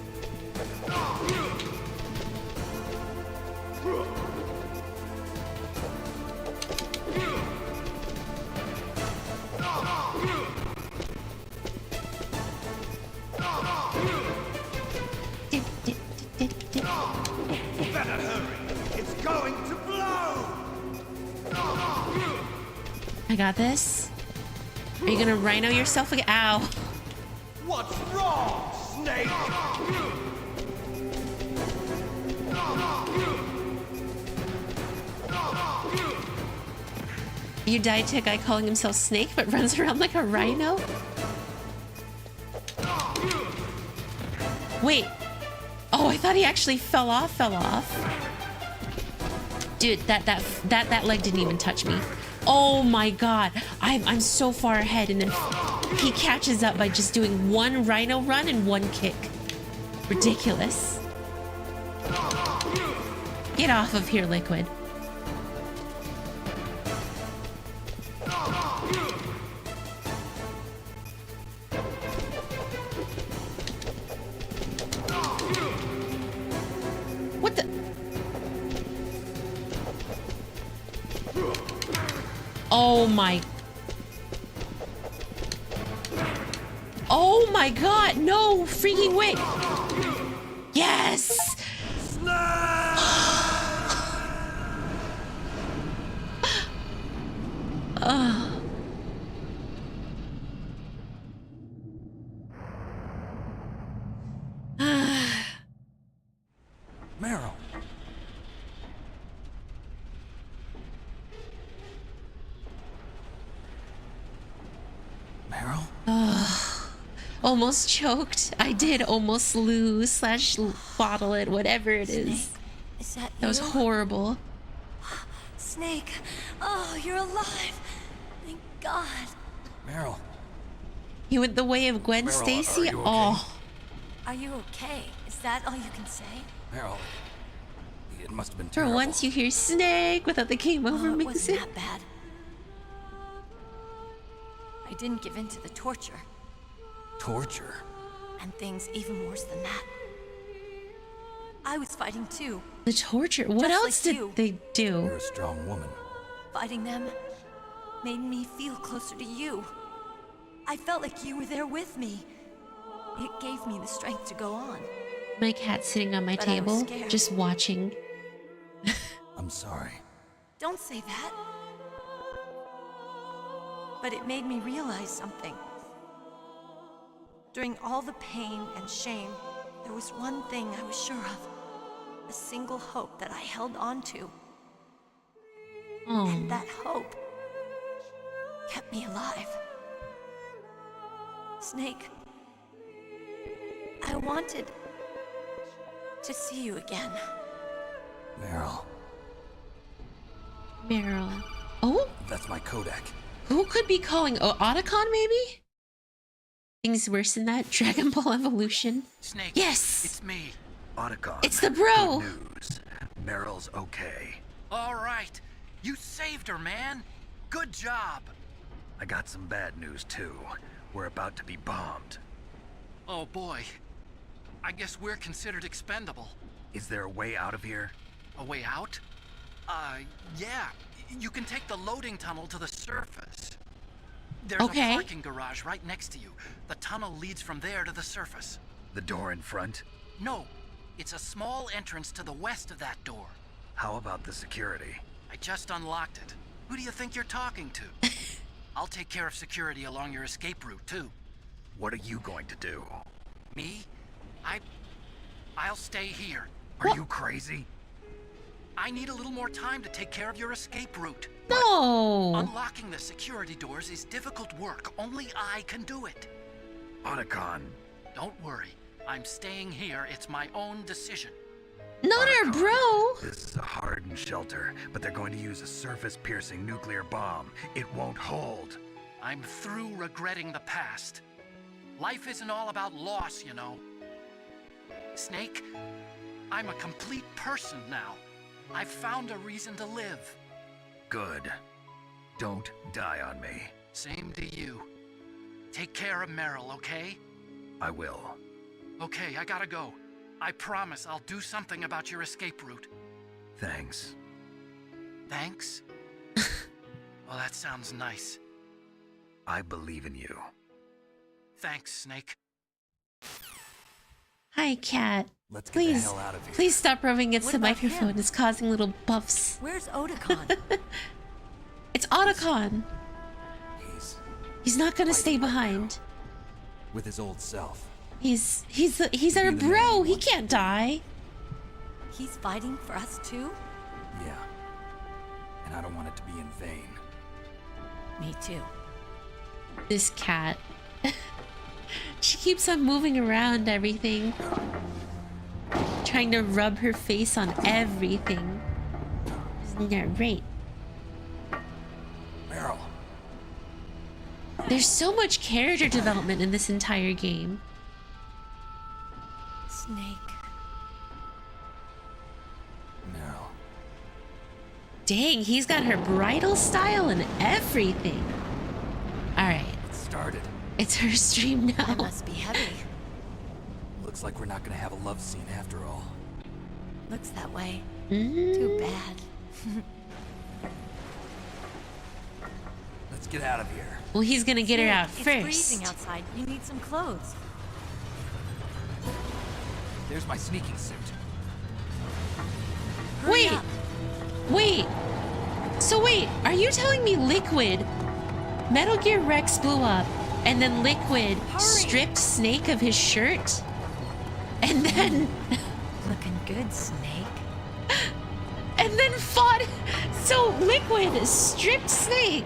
Better hurry. It's going to blow. I got this. Are you gonna rhino yourself again? Ow. What's wrong, Snake? You died to a guy calling himself Snake but runs around like a rhino? Wait. Oh, I thought he actually fell off. Dude, that leg didn't even touch me. Oh my god. I'm so far ahead, and then he catches up by just doing one rhino run and one kick. Ridiculous. Get off of here, Liquid. What the? Oh my. Oh my god, no freaking way. Yes! almost choked. I did almost lose slash bottle it, whatever it is. Snake, is that That was you? horrible. Snake, oh, you're alive. Thank God. Meryl, He went the way of Gwen Meryl, Stacy. are you okay? Oh, Are you okay? Is that all you can say? Meryl. It must have been for terrible. once you hear Snake without the game over Oh, it mix wasn't it. that bad. I didn't give in to the torture, Torture? and things even worse than that. I was fighting too. The torture. What Just else like did you. they do? You're a strong woman. Fighting them made me feel closer to you. I felt like you were there with me. It gave me the strength to go on. My cat's sitting on my But I was table, scared. just watching. I'm sorry. Don't say that. But it made me realize something. During all the pain and shame, there was one thing I was sure of. A single hope that I held on to. Oh, And that hope kept me alive. Snake, I wanted to see you again. Meryl, Meryl. Oh, that's my Kodak. who could be calling? Oh, Otacon maybe? Things worse than that. Dragon Ball Evolution. Snake. Yes! It's me. Otacon. It's the bro. Good news. Meryl's okay. All right. You saved her, man. Good job. I got some bad news too. We're about to be bombed. Oh boy. I guess we're considered expendable. Is there a way out of here? A way out? Yeah. You can take the loading tunnel to the surface. There's Okay. a parking garage right next to you. The tunnel leads from there to the surface. The door in front? No, it's a small entrance to the west of that door. How about the security? I just unlocked it. Who do you think you're talking to? I'll take care of security along your escape route, too. What are you going to do? Me? I'll stay here. Are you crazy? I need a little more time to take care of your escape route. No. Unlocking the security doors is difficult work. Only I can do it. Otacon. Don't worry. I'm staying here. It's my own decision. Not our bro. This is a hardened shelter, but they're going to use a surface-piercing nuclear bomb. It won't hold. I'm through regretting the past. Life isn't all about loss, you know. Snake, I'm a complete person now. I've found a reason to live. Good. Don't die on me. Same to you. Take care of Meryl, okay? I will. Okay, I gotta go. I promise I'll do something about your escape route. Thanks. Thanks? Well, that sounds nice. I believe in you. Thanks, Snake. Hi, cat. Let's get the Please, hell out of here. please stop rubbing against What the about microphone. him? It's causing little buffs. Where's Otacon? It's Otacon. He's not gonna stay fighting right behind. with his old self. He's our Be the man bro. he He wants can't die. He's fighting for us too? Yeah. And I don't want it to be in vain. Me too. This cat. She keeps on moving around everything. Trying to rub her face on everything. Isn't that right? Meryl. There's so much character development in this entire game. Snake. Meryl. Dang, he's got her bridal style and everything. Alright, It started. it's her stream That now. must be heavy. Looks like we're not gonna have a love scene after all. Looks that way. Mm. Too bad. Let's get out of here. Well, he's gonna get her out It's first. freezing outside. You need some clothes. There's my sneaking suit. Hurry Wait, up. wait. So wait, are you telling me Liquid, Metal Gear Rex blew up, and then Liquid Hurry. stripped Snake of his shirt? And then, Looking good, Snake. and then fought, so Liquid stripped Snake,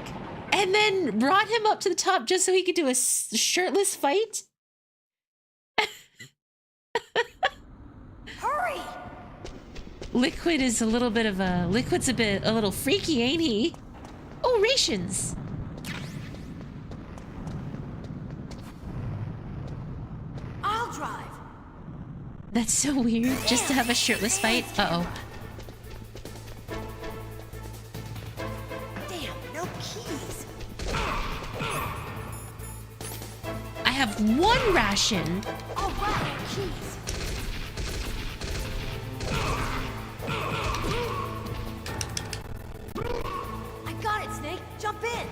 and then brought him up to the top just so he could do a shirtless fight? Hurry! Liquid is a little bit of a... Liquid's a little freaky, ain't he? Oh, rations! I'll drive. That's so weird, just to have a shirtless fight. Uh-oh. Damn, no keys. I have one ration! All right, keys. I got it, Snake. Jump in.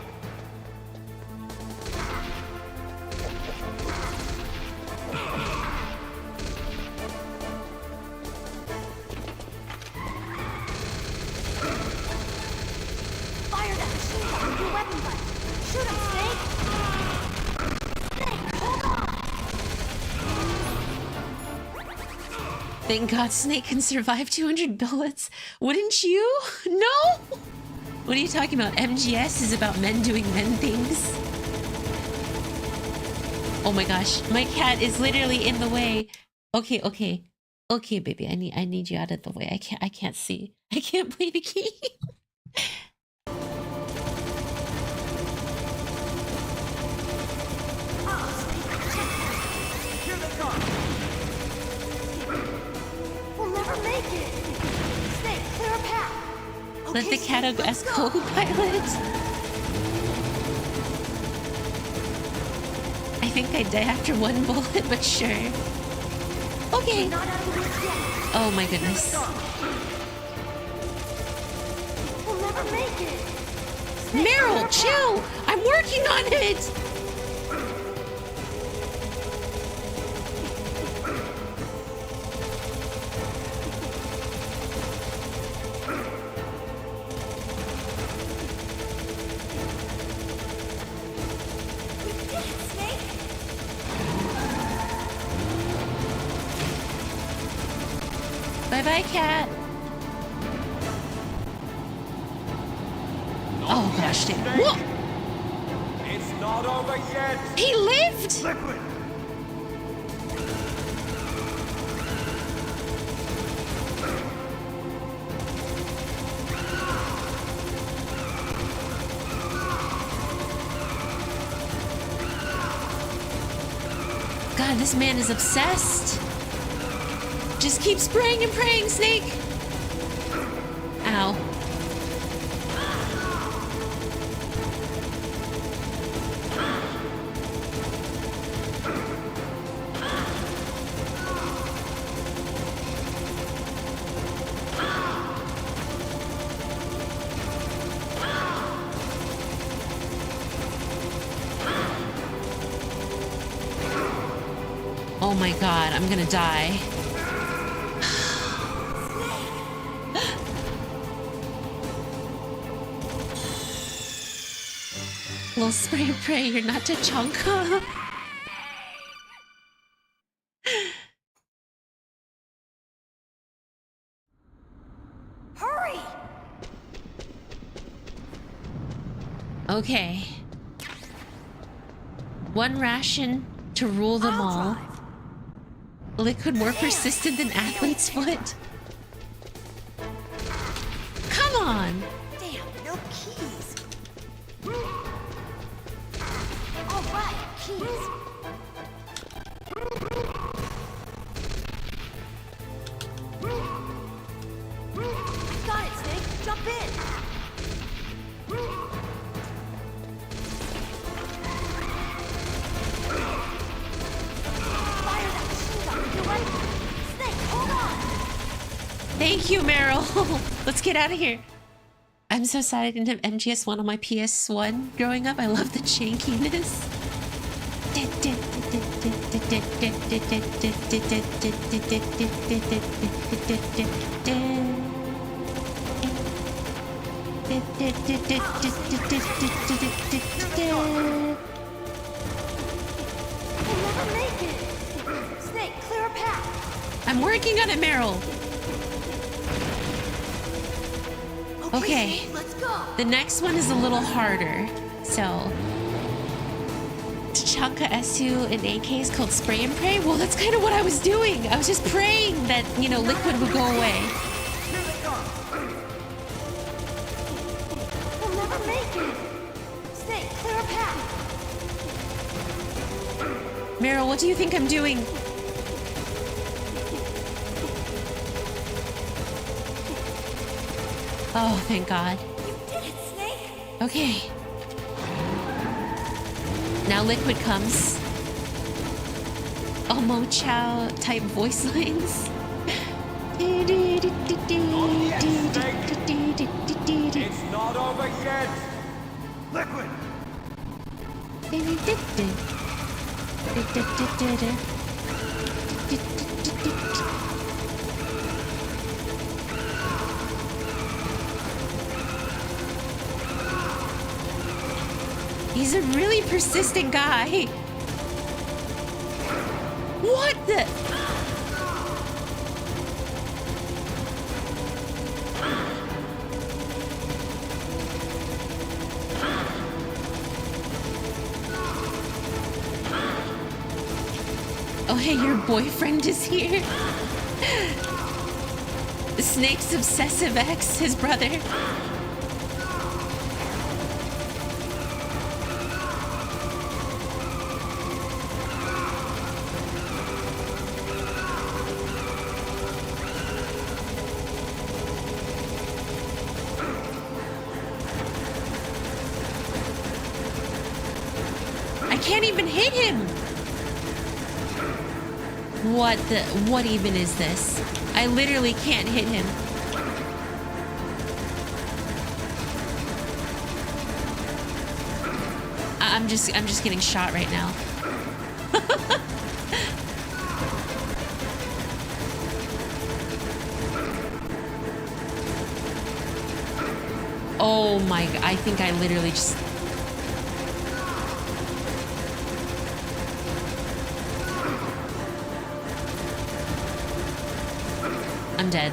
Fire that machine gun with your weapon butt. Shoot him, Snake. Snake, hold on. Thank God Snake can survive 200 bullets. Wouldn't you? No? What are you talking about? MGS is about men doing men things. Oh my gosh, my cat is literally in the way. Okay, okay. Okay, baby, I need you out of the way. I can't see. I can't play the key. Here they come! We'll never make it. Snake, clear a path. Let the cat as co-pilot. I think I died after one bullet, but sure. Okay. Not out of the woods yet. Oh my goodness. We'll never make it. Meryl, chill! I'm working on it! We did it, Snake. Bye-bye, cat. Oh gosh, damn. Whoa! It's not over yet! He lived! Liquid! God, this man is obsessed. Just keep spraying and praying, Snake. Ow. Oh my God, I'm gonna die. Little spray and pray, you're not Tachanka. Hurry! Okay. One ration to rule them I'll all. drive. Liquid more persistent than athlete's foot. Come on! Damn, no keys. All right, keys. I got it, Snake. Jump in. Fire that machine gun with your weapon. Snake, hold on. Thank you, Meryl. Let's get out of here. I'm so sad I didn't have MGS1 on my PS1 growing up. I love the jankiness. We'll never make it. Snake, clear a path. I'm working on it, Meryl. Okay. Snake, let's go. The next one is a little harder, so... Tachanka S2 and AKs called spray and pray? Well, that's kind of what I was doing. I was just praying that, you know, liquid would go away. We'll never make it. Snake, clear a path. Meryl, what do you think I'm doing? Oh, thank God. You did it, Snake. Okay. Now liquid comes. Oh, Mo Chow type voice lines. It's not over yet! Liquid! He's a really persistent guy. What the? Oh, hey, your boyfriend is here. Snake's obsessive ex, his brother. I can't even hit him. What even is this? I literally can't hit him. I'm just getting shot right now. Oh my God, I think I literally just... I'm dead.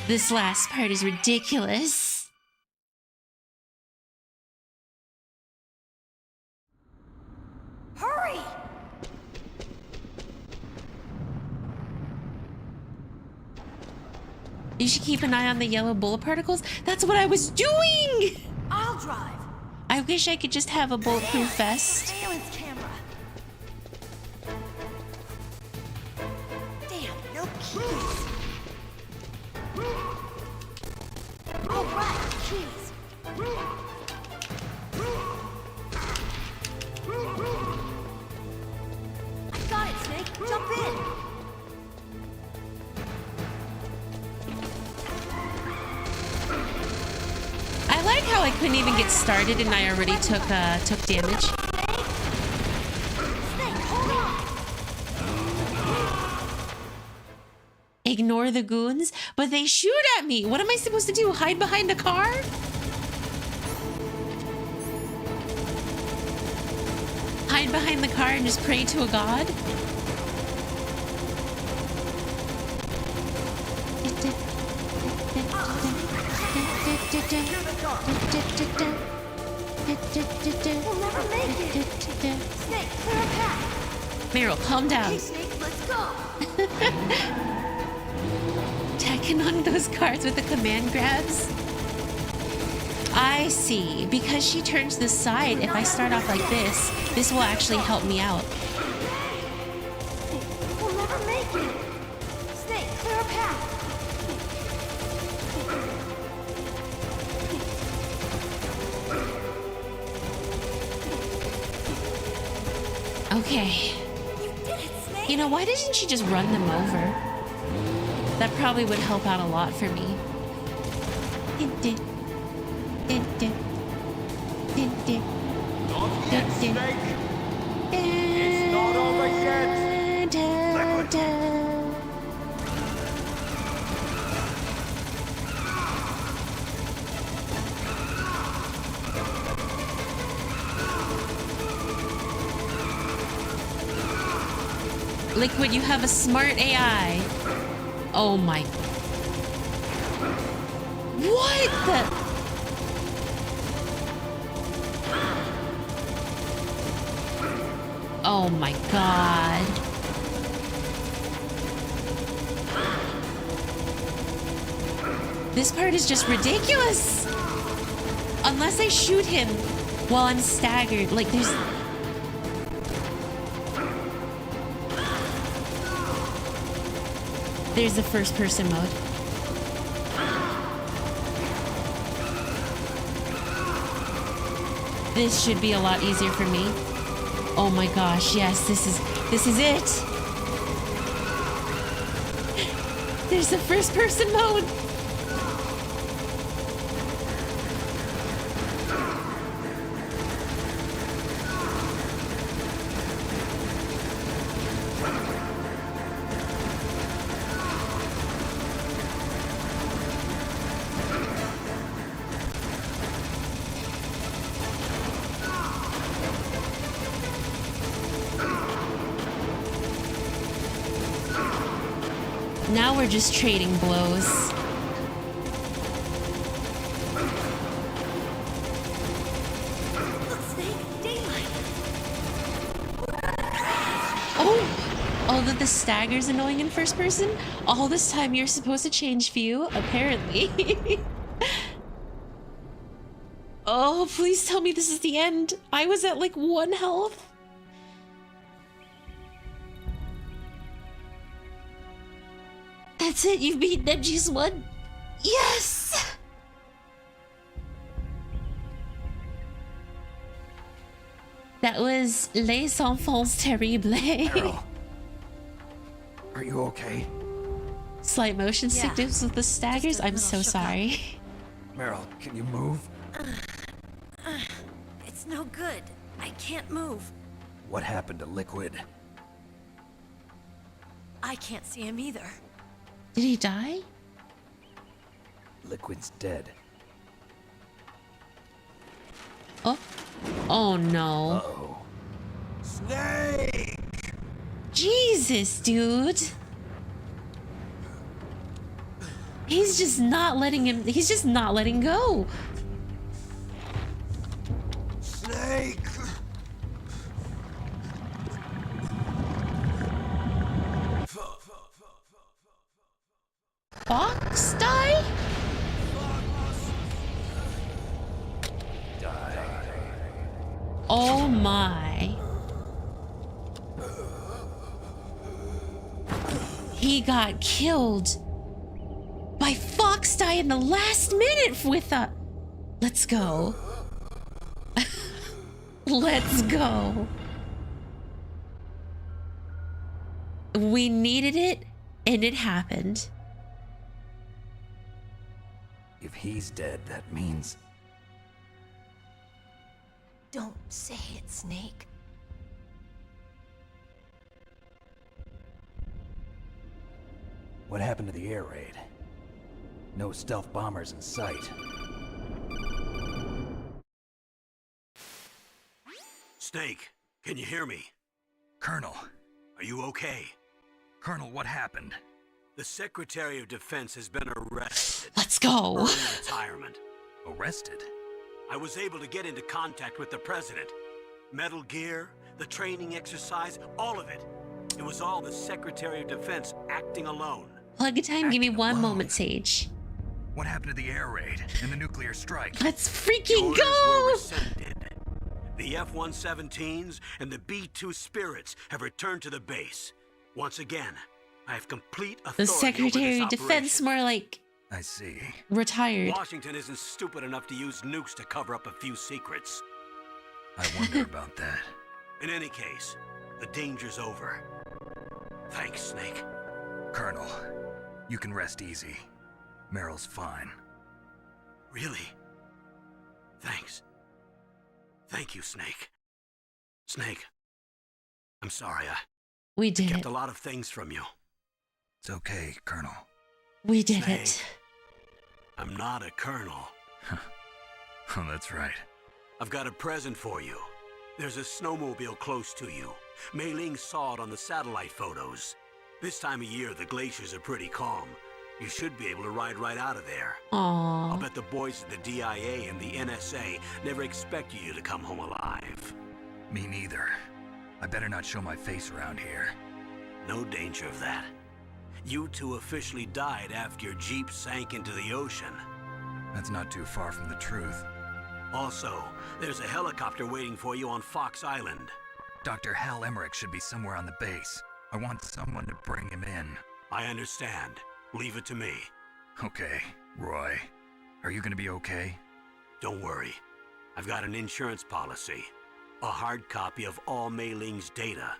This last part is ridiculous. Hurry! You should keep an eye on the yellow bullet particles. That's what I was doing! I'll drive. I wish I could just have a bulletproof vest. Surveillance camera. Damn, no keys. All right, keys. I got it, Snake. Jump in. I like how I couldn't even get started and I already took damage. Snake, hold on. Ignore the goons, but they shoot at me. What am I supposed to do? Hide behind a car? Hide behind the car and just pray to a god? We'll never make it. Snake, clear a path. Meryl, calm down. Hey, Snake, let's go. Attacking on those cars with the command grabs. I see. Because she turns the side, if I start off like this will actually help me out. We'll never make it. Snake, clear a path. Okay. You did it, Snake. You know, why didn't she just run them over? That probably would help out a lot for me. Not yet, Snake! It's not over yet! Liquid, you have a smart AI. Oh my. What the? Oh my god. This part is just ridiculous. Unless I shoot him while I'm staggered. Like there's the first person mode. This should be a lot easier for me. Oh my gosh, yes, this is it. There's the first person mode. Now we're just trading blows. Oh, that the stagger's annoying in first person? All this time you're supposed to change view? Apparently. Oh, please tell me this is the end. I was at like 1 health. That's it, you've beaten MGS 1. Yes! That was Les Enfants Terribles. Meryl, are you okay? Slight motion sickness with the staggers. I'm so sorry. Meryl, can you move? It's no good. I can't move. What happened to Liquid? I can't see him either. Did he die? Liquid's dead. Oh. Oh no. Uh-oh. Snake! Jesus, dude. He's just not letting him. He's just not letting go. Snake! Fox die? Oh my. He got killed by Fox die in the last minute with a... Let's go. Let's go. We needed it and it happened. If he's dead, that means... Don't say it, Snake. What happened to the air raid? No stealth bombers in sight. Snake, can you hear me? Colonel. Are you okay? Colonel, what happened? The Secretary of Defense has been arrested. Let's go. Early retirement. Arrested? I was able to get into contact with the President. Metal Gear, the training exercise, all of it. It was all the Secretary of Defense acting alone. Plug time, give me one moment, Sage. What happened to the air raid and the nuclear strike? Let's freaking Orders go! were rescinded. The F-117s and the B-2 Spirits have returned to the base. Once again, I have complete authority The Secretary over of this Defense, operation. more like I see. retired. Washington isn't stupid enough to use nukes to cover up a few secrets. I wonder about that. In any case, the danger's over. Thanks, Snake. Colonel, you can rest easy. Meryl's fine. Really? Thanks. Thank you, Snake. Snake, I'm sorry, We did kept it. a lot of things from you. It's okay, Colonel. We did Snake. it. I'm not a colonel. Oh, that's right. I've got a present for you. There's a snowmobile close to you. Mei Ling saw it on the satellite photos. This time of year, the glaciers are pretty calm. You should be able to ride right out of there. Aww. I'll bet the boys at the DIA and the NSA never expected you to come home alive. Me neither. I better not show my face around here. No danger of that. You two officially died after your Jeep sank into the ocean. That's not too far from the truth. Also, there's a helicopter waiting for you on Fox Island. Dr. Hal Emmerich should be somewhere on the base. I want someone to bring him in. I understand. Leave it to me. Okay, Roy. Are you gonna be okay? Don't worry. I've got an insurance policy. A hard copy of all Mei Ling's data.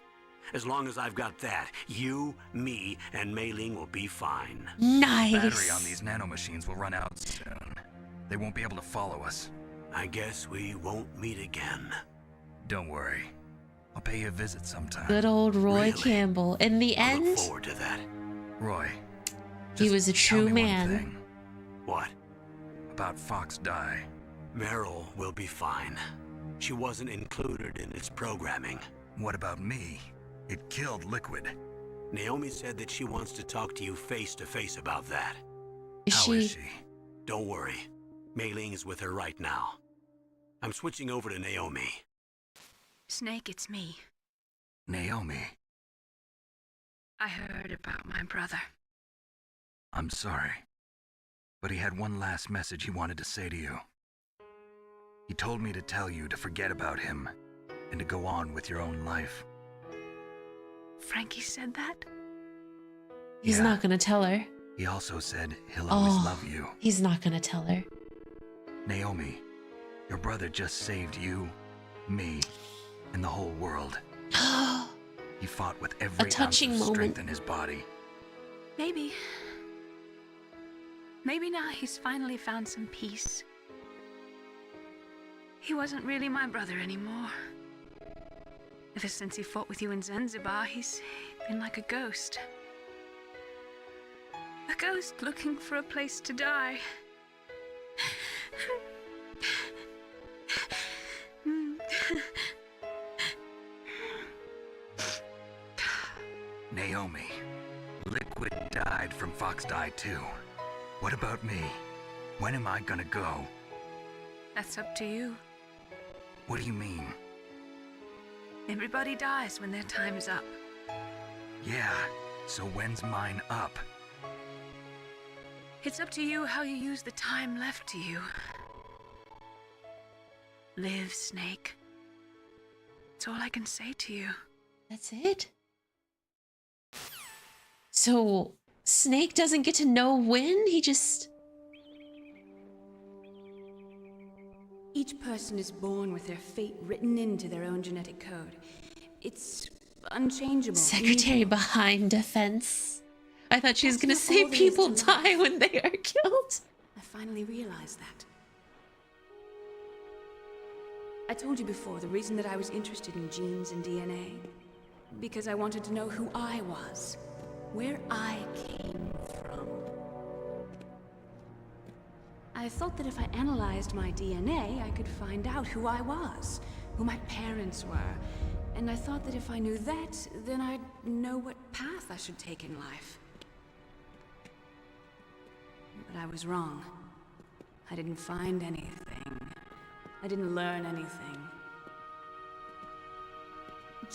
As long as I've got that, you, me, and Mei Ling will be fine. Nice. Battery on these nanomachines will run out soon. They won't be able to follow us. I guess we won't meet again. Don't worry. I'll pay you a visit sometime. Good old Roy Really? Campbell. In the I look end, forward to that. Roy. he just was a tell true me one man. thing What? about Fox Die. Meryl will be fine. She wasn't included in its programming. What about me? It killed Liquid. Naomi said that she wants to talk to you face to face about that. How is she? Don't worry. Mei Ling is with her right now. I'm switching over to Naomi. Snake, it's me. Naomi. I heard about my brother. I'm sorry. But he had one last message he wanted to say to you. He told me to tell you to forget about him and to go on with your own life. Frankie said that? He's Yeah. not gonna tell her. He also said he'll always Oh. love you. He's not gonna tell her. Naomi, your brother just saved you, me, and the whole world. He fought with every ounce touching of strength moment. in his body. Maybe. Maybe now he's finally found some peace. He wasn't really my brother anymore. Ever since he fought with you in Zanzibar, he's been like a ghost. A ghost looking for a place to die. Naomi, Liquid died from Fox Die too. What about me? When am I gonna go? That's up to you. What do you mean? Everybody dies when their time is up. Yeah, so when's mine up? It's up to you how you use the time left to you. Live, Snake. That's all I can say to you. That's it? So, Snake doesn't get to know when? He just... Each person is born with their fate written into their own genetic code. It's unchangeable. Secretary behind defense. I thought she was That's gonna not say all there is people to die life. when they are killed. I finally realized that. I told you before the reason that I was interested in genes and DNA. Because I wanted to know who I was. Where I came from. I thought that if I analyzed my DNA, I could find out who I was, who my parents were. And I thought that if I knew that, then I'd know what path I should take in life. But I was wrong. I didn't find anything. I didn't learn anything.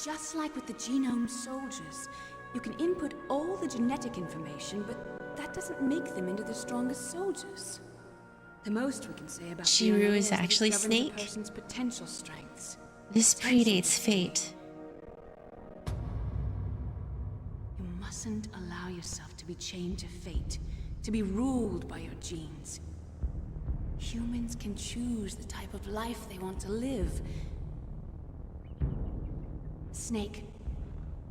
Just like with the genome soldiers, you can input all the genetic information, but that doesn't make them into the strongest soldiers. The most we can say about Shiru DNA is that it actually governs Snake? a person's potential strengths. This predates fate. You mustn't allow yourself to be chained to fate, to be ruled by your genes. Humans can choose the type of life they want to live. Snake,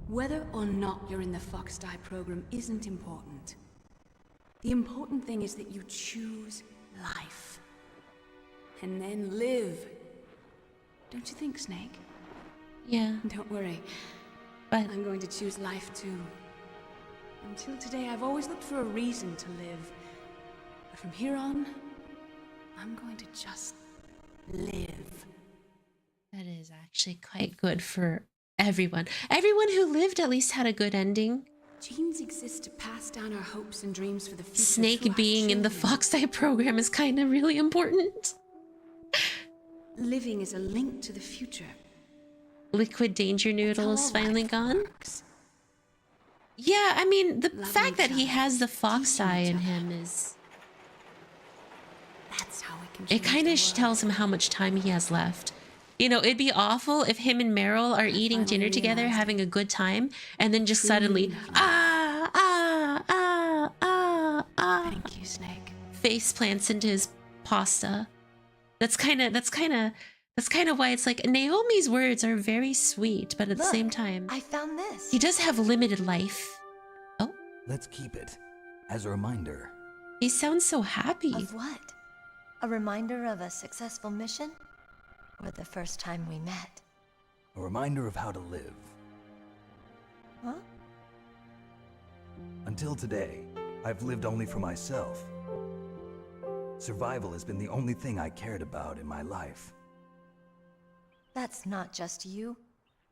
whether or not you're in the Fox Die program isn't important. The important thing is that you choose life. And then live. Don't you think, Snake? Yeah, Don't worry. but I'm going to choose life too. Until today, I've always looked for a reason to live. But from here on, I'm going to just live. that is actually quite good for Everyone who lived at least had a good ending. Genes exist to pass down our hopes and dreams for the future. Snake being in the Foxeye program is kind of really important. Living is a link to the future. Liquid Danger Noodle is finally gone. Works. Yeah, I mean, the Loving fact that he each has the other, Foxeye teaching in each him is... That's how we can. It kind of tells him how much time he has left. You know, it'd be awful if him and Meryl are eating dinner together, having a good time, and then just suddenly, Thank you, Snake. face plants into his pasta. That's kind of why it's like Naomi's words are very sweet, but at the same time, I found this. he does have limited life. Oh, Let's keep it as a reminder. he sounds so happy. Of what? A reminder of a successful mission? Or the first time we met? A reminder of how to live. Huh? Until today, I've lived only for myself. Survival has been the only thing I cared about in my life. That's not just you.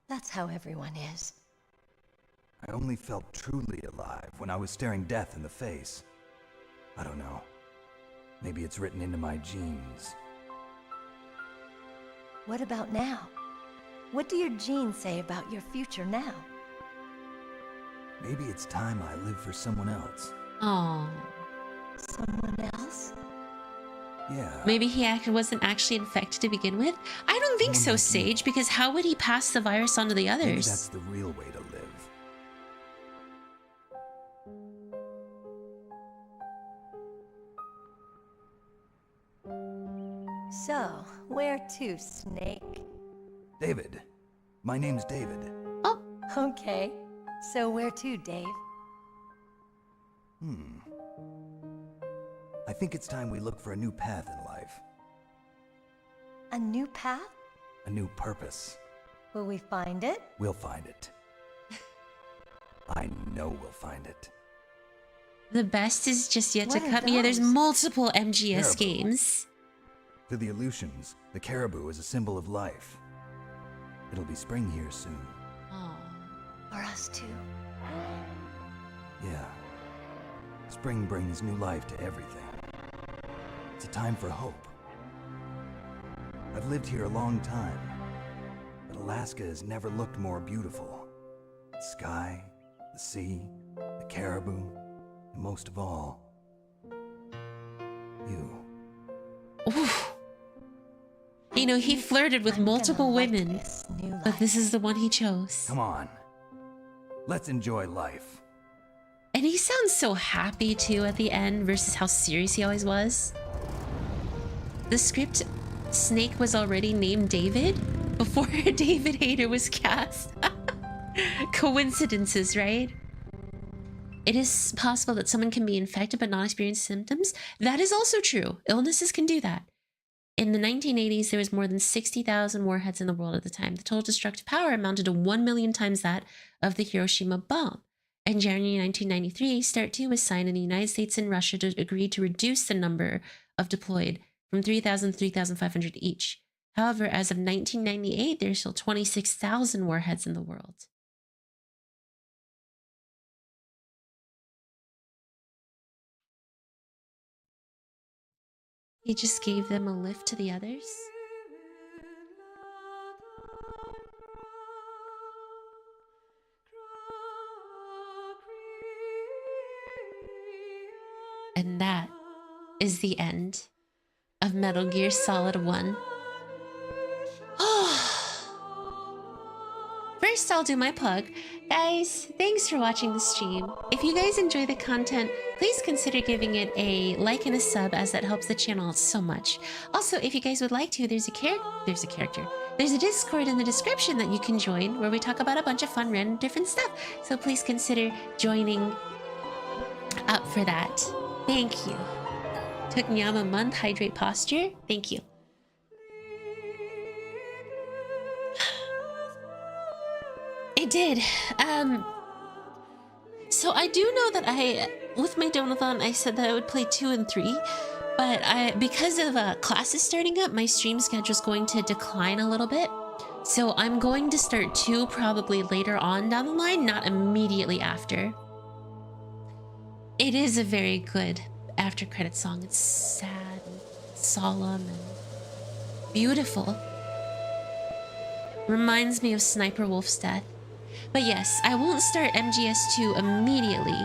That's how everyone is. I only felt truly alive when I was staring death in the face. I don't know. Maybe it's written into my genes. What about now? What do your genes say about your future now? Maybe it's time I live for someone else. Oh, Someone else? Yeah. maybe he wasn't actually infected to begin with. I don't think so, Someone like Sage, because how would he pass the virus on to the Maybe others? that's the real way to live. So, where to, Snake? David. My name's David. Oh, Okay. So where to, Dave? I think it's time we look for a new path in life. A new path? A new purpose. Will we find it? We'll find it. I know we'll find it. the best is just yet to What are come. Yeah, there's those? multiple MGS Terrible. games. To the Aleutians, the caribou is a symbol of life. It'll be spring here soon. Oh. For us too. Yeah. Spring brings new life to everything. It's a time for hope. I've lived here a long time, but Alaska has never looked more beautiful. The sky, the sea, the caribou, and most of all, you. Oof. You know, he flirted with I'm gonna multiple like women, this new but life. this is the one he chose. Come on. Let's enjoy life. And he sounds so happy too at the end versus how serious he always was. The script, Snake was already named David before David Hayter was cast. Coincidences, right? It is possible that someone can be infected but not experience symptoms. That is also true. Illnesses can do that. In the 1980s, there was more than 60,000 warheads in the world at the time. The total destructive power amounted to 1 million times that of the Hiroshima bomb. In January 1993, START 2 was signed, and the United States and Russia agreed to reduce the number of deployed from 3,000 to 3,500 each. However, as of 1998, there's still 26,000 warheads in the world. He just gave them a lift to the others. And that is the end of Metal Gear Solid 1. First, I'll do my plug. Guys, thanks for watching the stream. If you guys enjoy the content, please consider giving it a like and a sub, as that helps the channel out so much. Also, if you guys would like to, there's a Discord in the description that you can join, where we talk about a bunch of fun, random, different stuff. So please consider joining up for that. Thank you. Took Nyam a month, hydrate posture. Thank you. It did. So I do know that with my donathon, I said that I would play 2 and 3, but because of classes starting up, my stream schedule is going to decline a little bit. So I'm going to start 2 probably later on down the line, not immediately after. It is a very good after credit song. It's sad and solemn and beautiful. Reminds me of Sniper Wolf's death. But yes, I won't start MGS 2 immediately.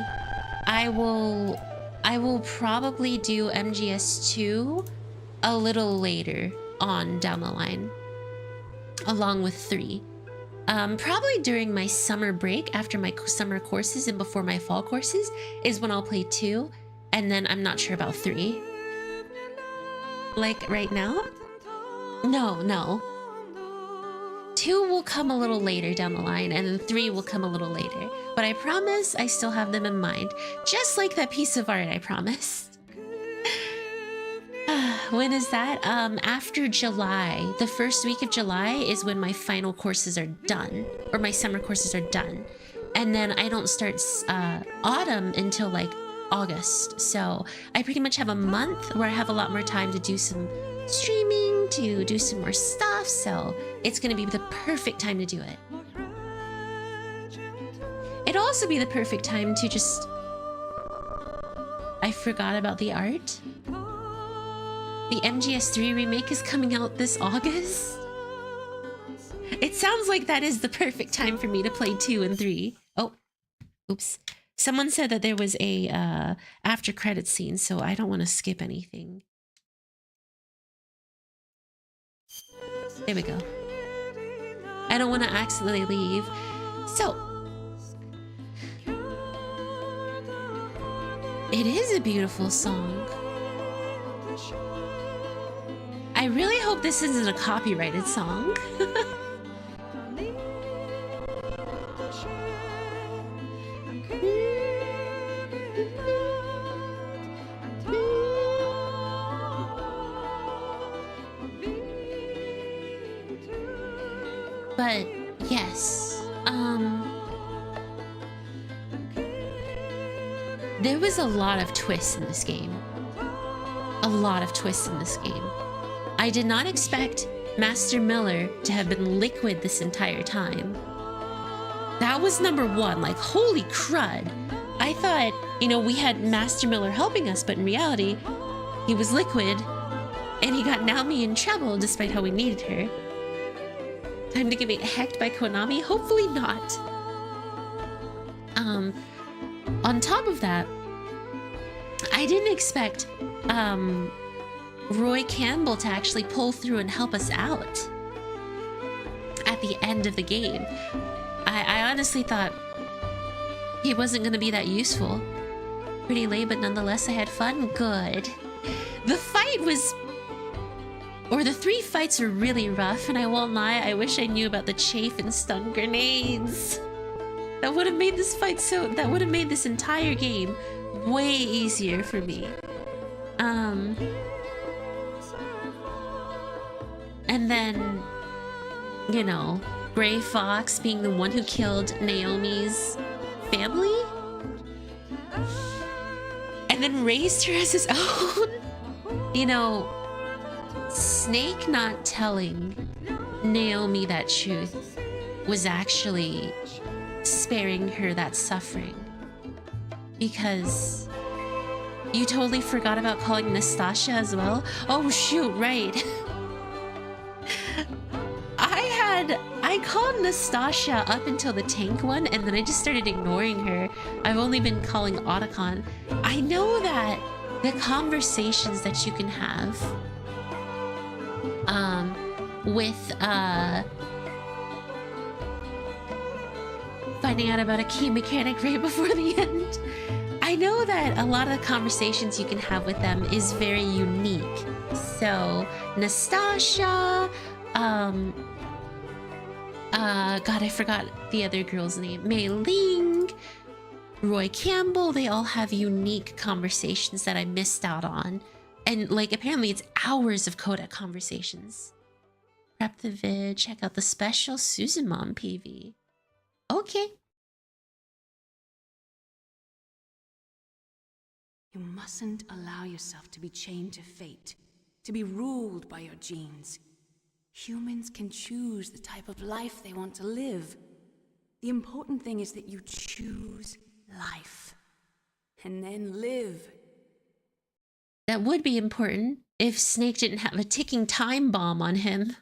I will probably do MGS 2 a little later on down the line, along with 3. Probably during my summer break, after my summer courses and before my fall courses, is when I'll play 2, and then I'm not sure about 3. Like right now? No. 2 will come a little later down the line, and then 3 will come a little later. But I promise I still have them in mind, just like that piece of art I promised. When is that? After July. The first week of July is when my final courses are done, or my summer courses are done. And then I don't start autumn until like August. So I pretty much have a month where I have a lot more time to do some streaming, to do some more stuff. So it's gonna be the perfect time to do it. It'll also be the perfect time to just... I forgot about the art. The MGS3 remake is coming out this August. It sounds like that is the perfect time for me to play 2 and 3. Oh, oops. Someone said that there was a after credit scene, so I don't want to skip anything. There we go. I don't want to accidentally leave. So, it is a beautiful song. I really hope this isn't a copyrighted song. But yes, there was a lot of twists in this game. A lot of twists in this game. I did not expect Master Miller to have been liquid this entire time. That was number 1, like holy crud. I thought, you know, we had Master Miller helping us, but in reality, he was liquid and he got Naomi in trouble despite how we needed her. Time to get hacked by Konami? Hopefully not. On top of that, I didn't expect Roy Campbell to actually pull through and help us out at the end of the game. I honestly thought he wasn't going to be that useful. Pretty late, but nonetheless I had fun. Good. The fight was... Or the 3 fights were really rough, and I won't lie, I wish I knew about the chafe and stun grenades. That would have made this fight so... That would have made this entire game way easier for me. And then, you know, Gray Fox being the one who killed Naomi's family? And then raised her as his own? You know, Snake not telling Naomi that truth was actually sparing her that suffering. Because you totally forgot about calling Nastasia as well? Oh shoot, right. I called Nastasia up until the tank one, and then I just started ignoring her. I've only been calling Otacon. I know that the conversations that you can have with finding out about a key mechanic right before the end. I know that a lot of the conversations you can have with them is very unique. So Nastasia, God, I forgot the other girl's name. Mei Ling, Roy Campbell, they all have unique conversations that I missed out on. And like, apparently it's hours of codec conversations. Prep the vid, check out the special Suzumon PV. Okay. You mustn't allow yourself to be chained to fate, to be ruled by your genes. Humans can choose the type of life they want to live. The important thing is that you choose life. And then live. That would be important if Snake didn't have a ticking time bomb on him.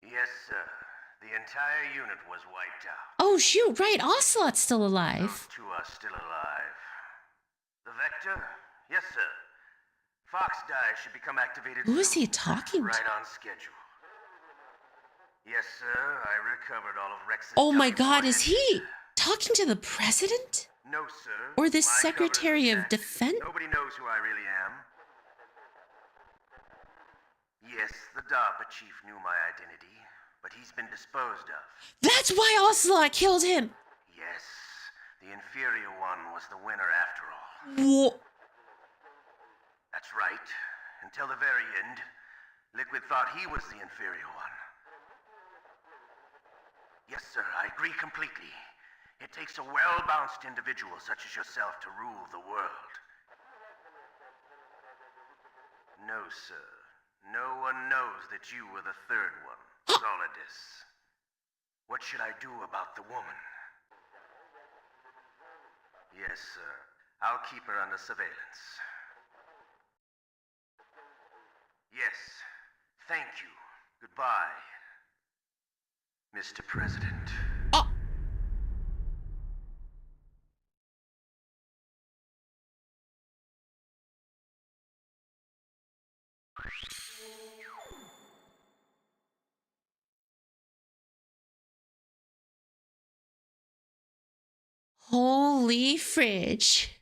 Yes, sir. The entire unit was wiped out. Oh, shoot, right. Ocelot's still alive. Those two are still alive. The Vector? Yes, sir. Fox Die should become activated Who is he soon. talking to? Right on schedule. Yes, sir. I recovered all of Rex's... Oh my God, W4 is he talking to the president? No, sir. Or the My Secretary of cover is Defense? Nobody knows who I really am. Yes, the DARPA chief knew my identity, but he's been disposed of. That's why Ocelot killed him. Yes, the inferior one was the winner after all. Whoa. That's right. Until the very end, Liquid thought he was the inferior one. Yes, sir, I agree completely. It takes a well-balanced individual such as yourself to rule the world. No, sir. No one knows that you were the third one, Solidus. What should I do about the woman? Yes, sir. I'll keep her under surveillance. Yes. Thank you. Goodbye, Mr. President. Oh. Holy fridge.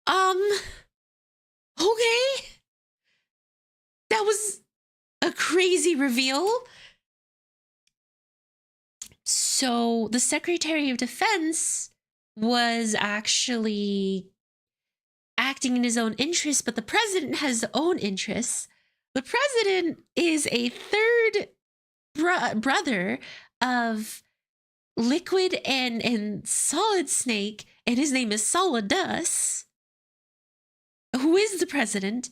Okay. That was a crazy reveal. So the Secretary of Defense was actually acting in his own interest, but the president has his own interests. The president is a third brother of Liquid and Solid Snake, and his name is Solidus, who is the president.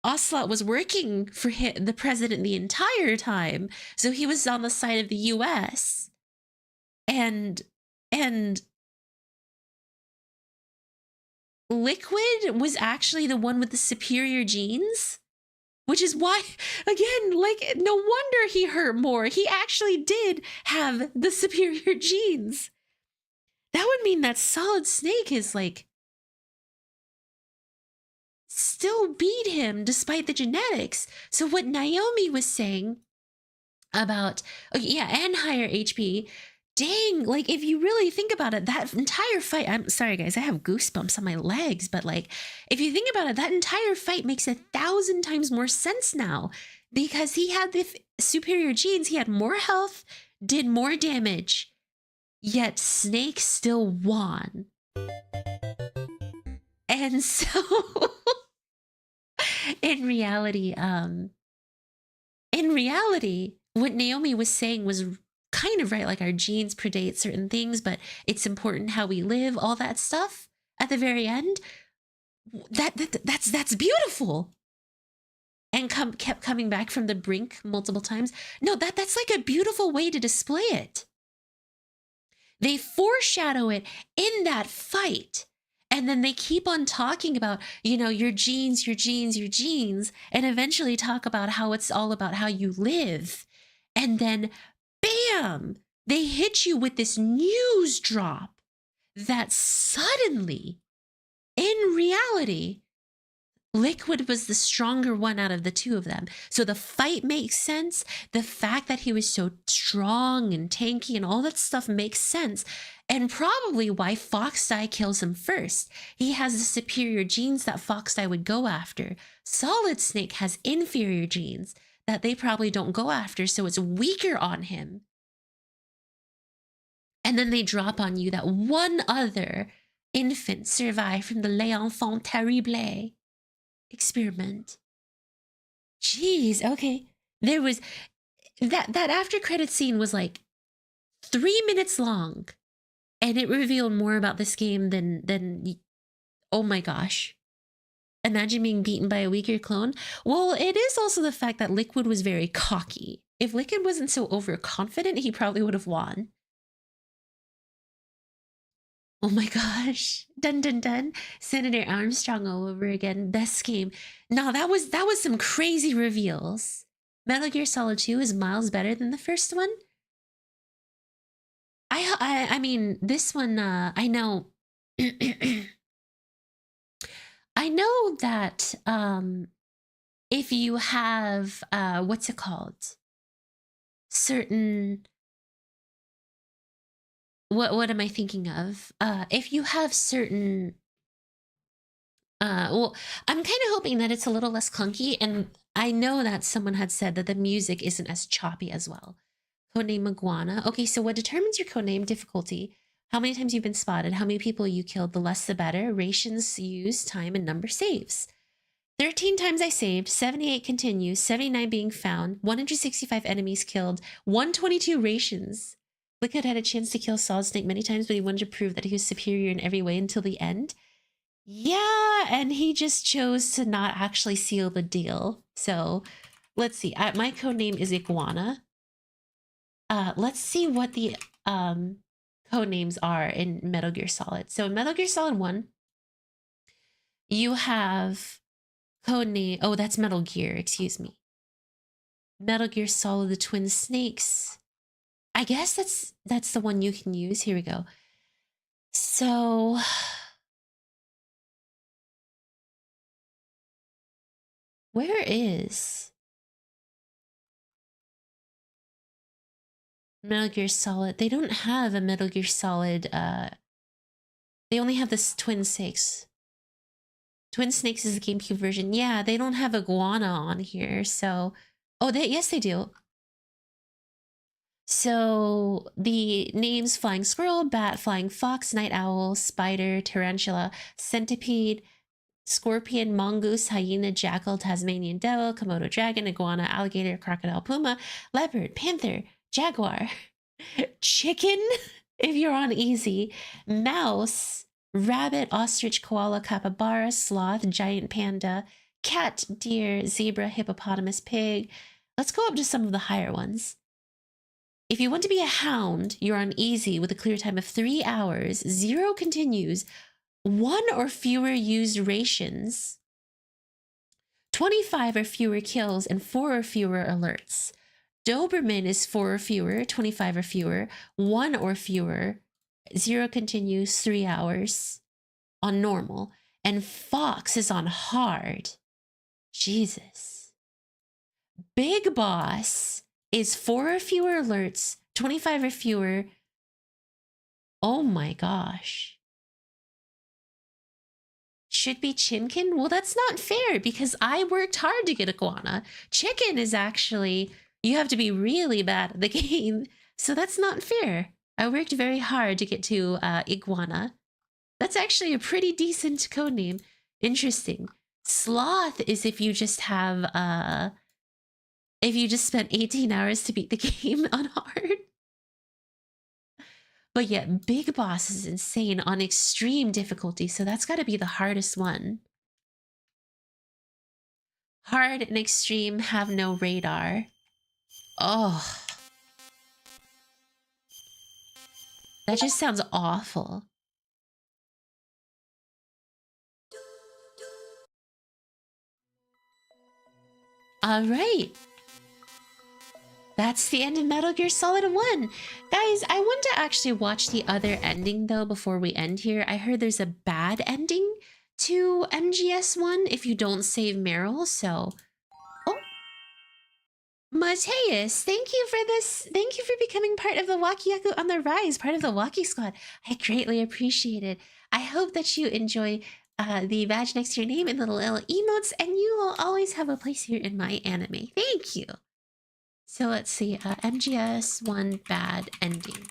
Ocelot was working for the president the entire time, so he was on the side of the US. And Liquid was actually the one with the superior genes, which is why, again, like, no wonder he hurt more. He actually did have the superior genes. That would mean that Solid Snake is like still beat him despite the genetics. So what Naomi was saying about, and higher HP, dang, like if you really think about it, that entire fight, I'm sorry guys, I have goosebumps on my legs, but like if you think about it, that entire fight makes 1,000 times more sense now, because he had the superior genes, he had more health, did more damage, yet Snake still won. And so in reality, what Naomi was saying was kind of right. Like, our genes predate certain things, but it's important how we live, all that stuff at the very end. That's beautiful. And kept coming back from the brink multiple times. No, that's like a beautiful way to display it. They foreshadow it in that fight. And then they keep on talking about, your genes, and eventually talk about how it's all about how you live. And then, bam, they hit you with this news drop that suddenly, in reality, Liquid was the stronger one out of the two of them. So the fight makes sense. The fact that he was so strong and tanky and all that stuff makes sense. And probably why Foxdie kills him first. He has the superior genes that Foxdie would go after. Solid Snake has inferior genes that they probably don't go after, so it's weaker on him. And then they drop on you that one other infant survived from the L'Enfant Terrible experiment. Jeez, okay. There was that after credit scene was like 3 minutes long, and it revealed more about this game than oh my gosh. imagine being beaten by a weaker clone. Well, it is also the fact that Liquid was very cocky. If Liquid wasn't so overconfident, he probably would have won. Oh my gosh. Dun dun dun. Senator Armstrong all over again. Best game. No, that was some crazy reveals. Metal Gear Solid 2 is miles better than the first one. I mean, this one, I know. I know that if you have, what's it called? Certain, what am I thinking of? If you have certain, well, I'm kind of hoping that it's a little less clunky, and I know that someone had said that the music isn't as choppy as well. Codename Iguana. Okay, so what determines your codename difficulty? How many times you've been spotted, how many people you killed, the less the better, rations used, time, and number saves. 13 times I saved, 78 continues, 79 being found, 165 enemies killed, 122 rations. Liquid had a chance to kill Solid Snake many times, but he wanted to prove that he was superior in every way until the end. Yeah, and he just chose to not actually seal the deal. So, let's see. My codename is Iguana. Let's see what the codenames are in Metal Gear Solid. So in Metal Gear Solid 1, you have codename, oh, that's Metal Gear, excuse me. Metal Gear Solid, the Twin Snakes. I guess that's the one you can use. Here we go. So where is Metal Gear Solid? They don't have a Metal Gear Solid, they only have this Twin Snakes. Twin Snakes is the GameCube version. Yeah, they don't have Iguana on here, so... Oh, yes, they do. So, the names Flying Squirrel, Bat, Flying Fox, Night Owl, Spider, Tarantula, Centipede, Scorpion, Mongoose, Hyena, Jackal, Tasmanian Devil, Komodo Dragon, Iguana, Alligator, Crocodile, Puma, Leopard, Panther, Jaguar, Chicken, if you're on easy, Mouse, Rabbit, Ostrich, Koala, Capybara, Sloth, Giant Panda, Cat, Deer, Zebra, Hippopotamus, Pig. Let's go up to some of the higher ones. If you want to be a hound, you're on easy with a clear time of 3 hours, 0 continues, 1 or fewer used rations, 25 or fewer kills, and 4 or fewer alerts. Doberman is 4 or fewer, 25 or fewer, 1 or fewer, 0 continues, 3 hours on normal, and Fox is on hard. Jesus. Big Boss is 4 or fewer alerts, 25 or fewer. Oh my gosh. Should be Chinkin? Well, that's not fair because I worked hard to get Iguana. Chicken is actually, you have to be really bad at the game. So that's not fair. I worked very hard to get to Iguana. That's actually a pretty decent codename. Interesting. Sloth is if you just have, if you just spent 18 hours to beat the game on hard. But yet, Big Boss is insane on extreme difficulty, so that's got to be the hardest one. Hard and extreme have no radar. Oh. That just sounds awful. All right. That's the end of Metal Gear Solid 1. Guys, I want to actually watch the other ending, though, before we end here. I heard there's a bad ending to MGS 1 if you don't save Meryl, so... Oh! Mateus, thank you for this. Thank you for becoming part of the Wakiyaku on the Rise, part of the Waki Squad. I greatly appreciate it. I hope that you enjoy the badge next to your name and the little emotes, and you will always have a place here in my anime. Thank you. So let's see, MGS 1 bad ending.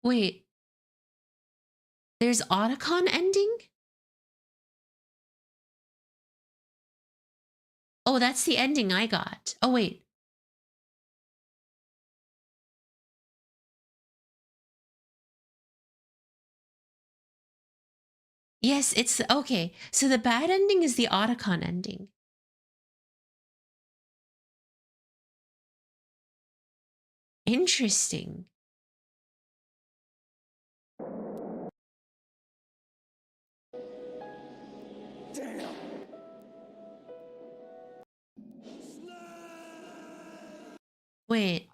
Wait. There's Otacon ending? Oh, that's the ending I got. Oh, wait. Yes, it's okay. So the bad ending is the Otacon ending. Interesting. Damn. Wait.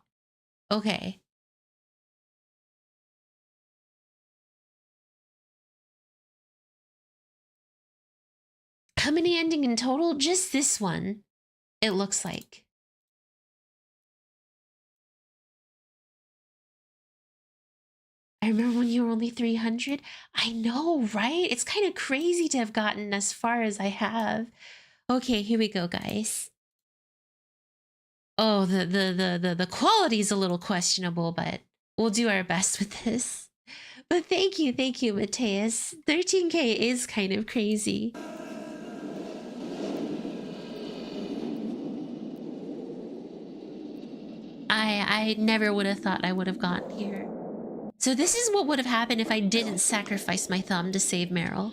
Okay. How many ending in total? Just this one, it looks like. I remember when you were only 300. I know, right? It's kind of crazy to have gotten as far as I have. Okay, here we go, guys. Oh, the quality's a little questionable, but we'll do our best with this. But thank you, Mateus. 13K is kind of crazy. I never would have thought I would have gotten here. So this is what would have happened if I didn't sacrifice my thumb to save Meryl.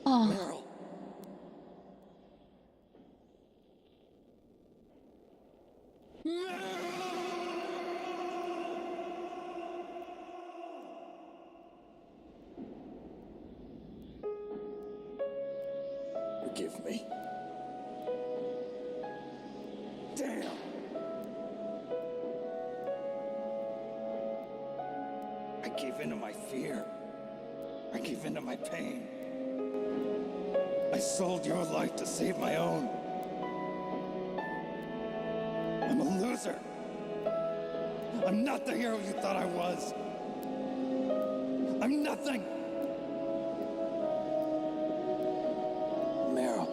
Oh. Meryl. Forgive me. Damn. I gave in to my fear. I gave in to my pain. I sold your life to save my own. I'm a loser. I'm not the hero you thought I was. I'm nothing. Meryl,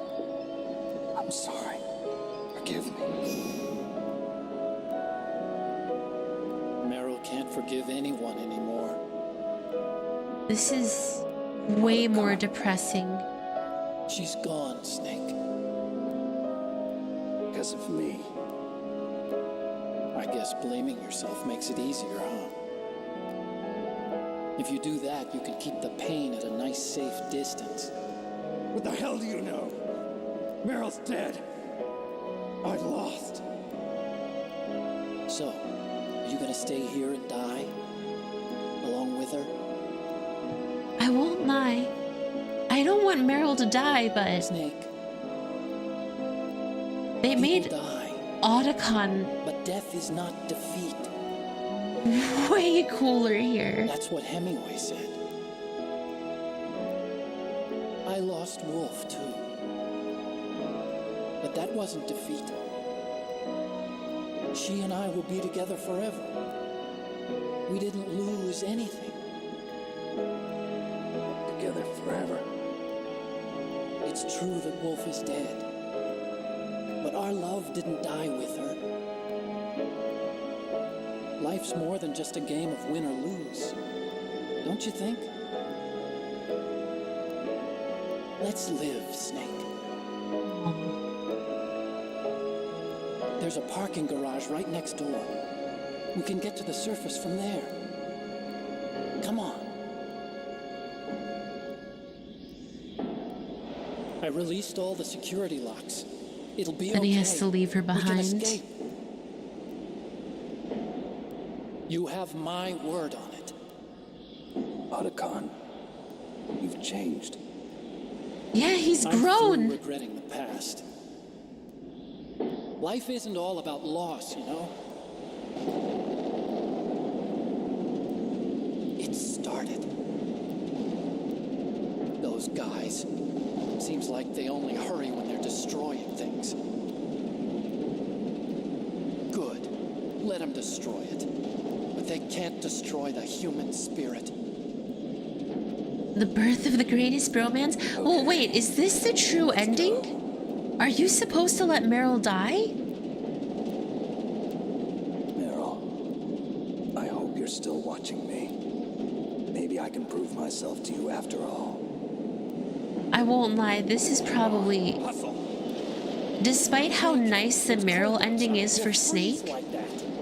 I'm sorry. Forgive me. Meryl can't forgive anyone anymore. This is way more depressing. She's gone, Snake. Because of me. I guess blaming yourself makes it easier, huh? If you do that, you can keep the pain at a nice, safe distance. What the hell do you know? Meryl's dead. I lost. So, are you gonna stay here and die? Along with her? I won't lie. I don't want Meryl to die, but... Snake. They made die, Otacon but death is not defeat. way cooler here. That's what Hemingway said. I lost Wolf, too. But that wasn't defeat. She and I will be together forever. We didn't lose anything. Together forever. It's true that Wolf is dead. But our love didn't die with her. Life's more than just a game of win or lose. Don't you think? Let's live, Snake. There's a parking garage right next door. We can get to the surface from there. Come on. I released all the security locks. It'll be okay. Then he has to leave her We can behind. escape. You have my word on it. Otacon, you've changed. Yeah, he's I'm grown. through regretting the past. Life isn't all about loss, you know? It started. Those guys. Seems like they only hurry when they're destroying things. Good. Let them destroy it. But they can't destroy the human spirit. The birth of the greatest bromance? Well, wait, is this the true ending? Are you supposed to let Meryl die? Meryl, I hope you're still watching me. Maybe I can prove myself to you after all. I won't lie, this is probably... Hustle. Despite how nice the Meryl ending is for Snake,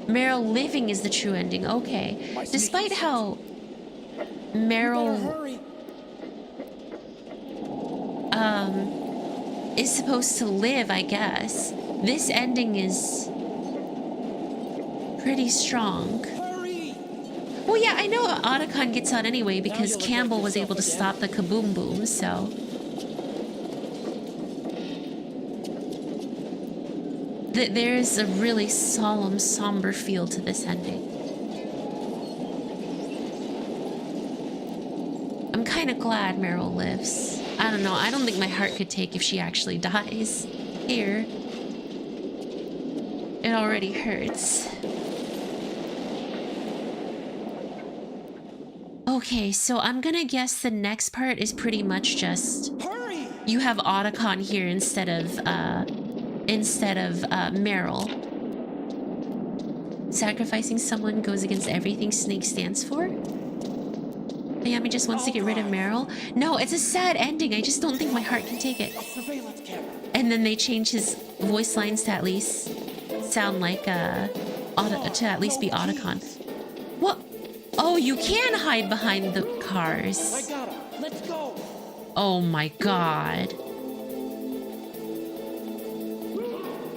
Meryl living is the true ending. Okay. Despite how Meryl is supposed to live, I guess, this ending is pretty strong. Well, yeah, I know Otacon gets out anyway because Campbell was able to stop the kaboom boom, so. There is a really solemn, somber feel to this ending. I'm kind of glad Meryl lives. I don't know, I don't think my heart could take if she actually dies here. It already hurts. Okay, so I'm gonna guess the next part is pretty much just you have Otacon here instead of Meryl. Sacrificing someone goes against everything Snake stands for. Hayami just wants to get rid of Meryl. No, it's a sad ending. I just don't think my heart can take it. And then they change his voice lines to at least sound like to at least be Otacon. What? Oh, you can hide behind the cars. I got him. Let's go. Oh my god.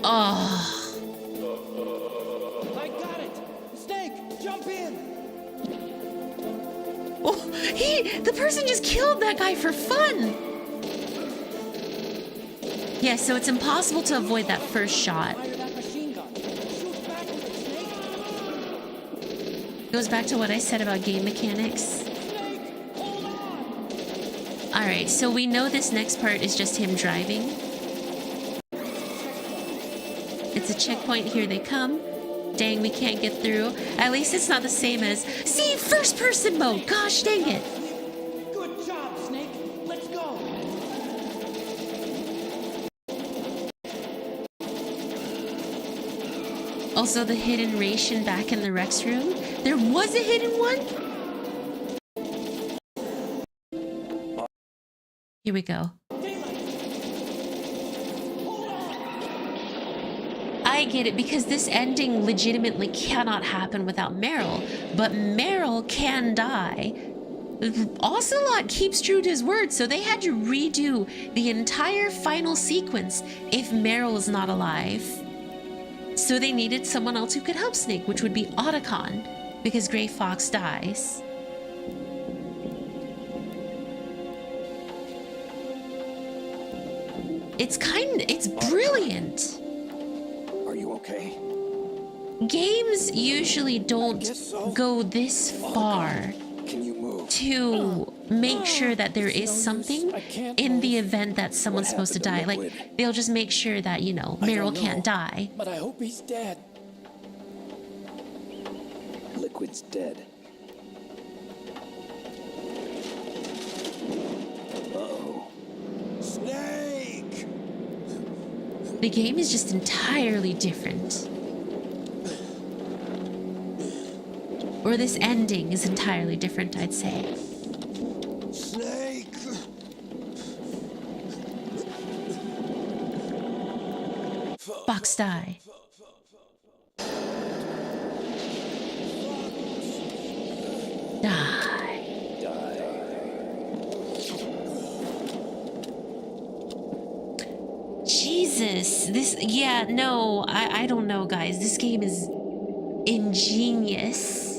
Oh. I got it. Snake, jump in. Oh, the person just killed that guy for fun. Yeah, so it's impossible to avoid that first shot. Fire that machine gun. Shoot back with it, Snake. Goes back to what I said about game mechanics. Snake, hold on. All right, so we know this next part is just him driving. It's a checkpoint. Here they come. Dang, we can't get through. At least it's not the same as... See, first person mode. Gosh, dang it. Good job, Snake. Let's go. Also, the hidden ration back in the Rex room. There was a hidden one? Here we go. I get it, because this ending legitimately cannot happen without Meryl, but Meryl can die. Ocelot keeps true to his word, so they had to redo the entire final sequence if Meryl is not alive. So they needed someone else who could help Snake, which would be Otacon, because Gray Fox dies. It's brilliant. Are you okay? Games usually don't go this far to make sure that there is something in the event that someone's supposed to die. Like, they'll just make sure that, you know, Meryl can't die. But I hope he's dead. Liquid's dead. Uh-oh. Snake! The game is just entirely different. Or this ending is entirely different, I'd say. Snake! Fox die. Die. Jesus, this, yeah, no, I don't know, guys. This game is ingenious.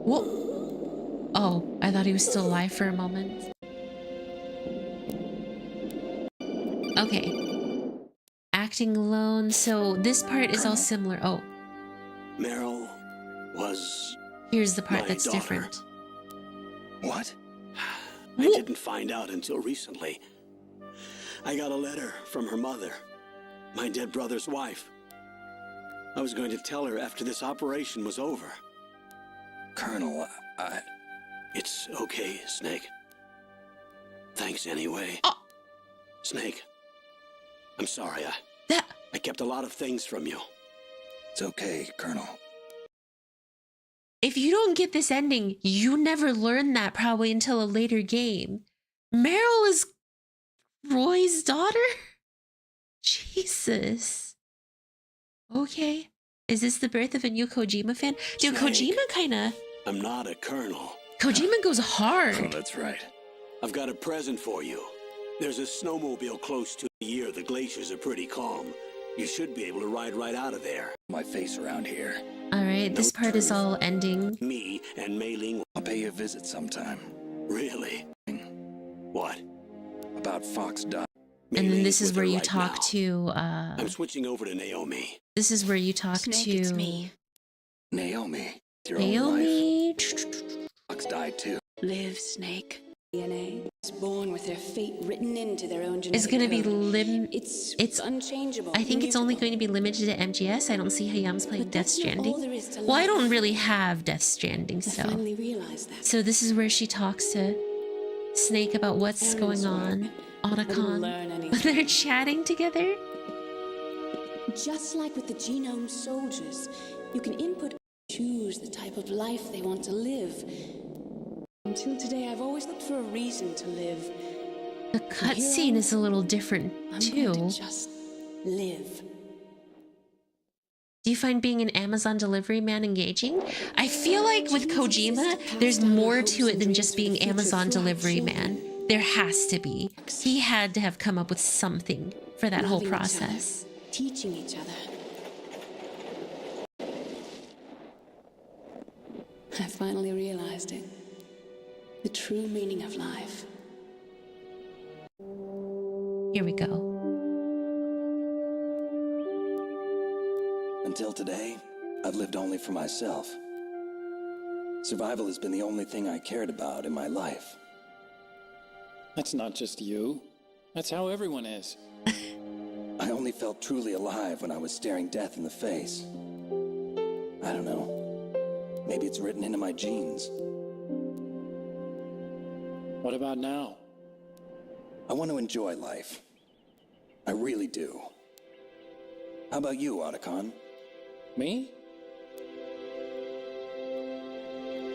Whoa. Oh, I thought he was still alive for a moment. Okay. Acting alone, so this part is all similar. Oh. Meryl was... Here's the part my that's daughter. different. What? I didn't find out until recently. I got a letter from her mother, my dead brother's wife. I was going to tell her after this operation was over. Colonel, It's okay, Snake. Thanks anyway. Snake, I'm sorry. I kept a lot of things from you. It's okay, Colonel. If you don't get this ending, you never learn that probably until a later game. Meryl is Roy's daughter? Jesus. Okay. Is this the birth of a new Kojima fan? Dude, Snake. Kojima kind of... I'm not a colonel. Kojima goes hard. Oh, that's right. I've got a present for you. There's a snowmobile close to here. The glaciers are pretty calm. You should be able to ride right out of there. My face around here. All right, this part is all ending. Me and Mei Ling. I'll pay you a visit sometime. Really? What? About Fox Dot. And then this is where you talk to, I'm switching over to Naomi. This is where you talk Snake, to... it's me. Naomi. Naomi. Fox died too. Live, Snake. DNA is born with their fate written into their own genetic It's going to be code. It's unchangeable. I think it's only immutable. going to be limited to MGS. I don't see Hayam's playing But Death that's not all Stranding. there is to Well, I life. don't really have Death Stranding, I so... finally realized that. So this is where she talks to Snake about what's going on. Otacon. learn anything. They're chatting together. Just like with the genome soldiers, you can input and choose the type of life they want to live. Until today, I've always looked for a reason to live. The cutscene is a little different, I'm too. going to just live. Do you find being an Amazon delivery man engaging? I feel like with Kojima, there's more to it than just being Amazon delivery man. There has to be. He had to have come up with something for that whole Loving each other, process. teaching each other. I finally realized it. The true meaning of life. Here we go. Until today, I've lived only for myself. Survival has been the only thing I cared about in my life. That's not just you. That's how everyone is. I only felt truly alive when I was staring death in the face. I don't know. Maybe it's written into my genes. What about now? I want to enjoy life. I really do. How about you, Otacon? Me?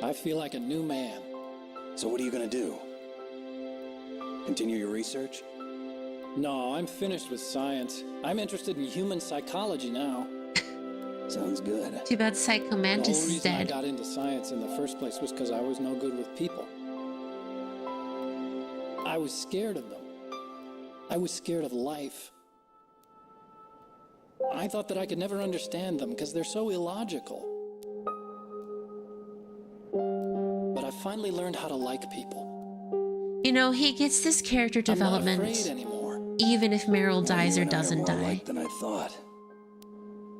I feel like a new man. So what are you gonna do? Continue your research? No, I'm finished with science. I'm interested in human psychology now. Sounds good. Too bad The Psychomantis whole is reason I dead. got into science in the first place was because I was no good with people. I was scared of them. I was scared of life. I thought that I could never understand them because they're so illogical. But I finally learned how to like people. You know, he gets this character I'm not development afraid anymore. even if Meryl dies You or and I are doesn't more die. alike than I thought.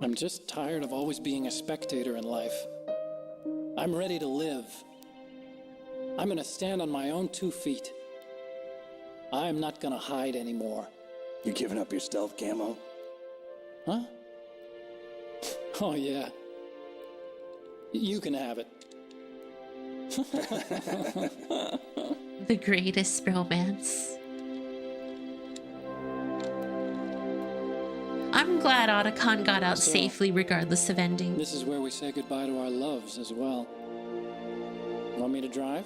I'm just tired of always being a spectator in life. I'm ready to live. I'm gonna stand on my own 2 feet. I'm not gonna hide anymore. You giving up your stealth camo? Huh? Oh, yeah. You can have it. The greatest romance. I'm glad Otacon got out So- safely regardless of ending. This is where we say goodbye to our loves as well. Want me to drive?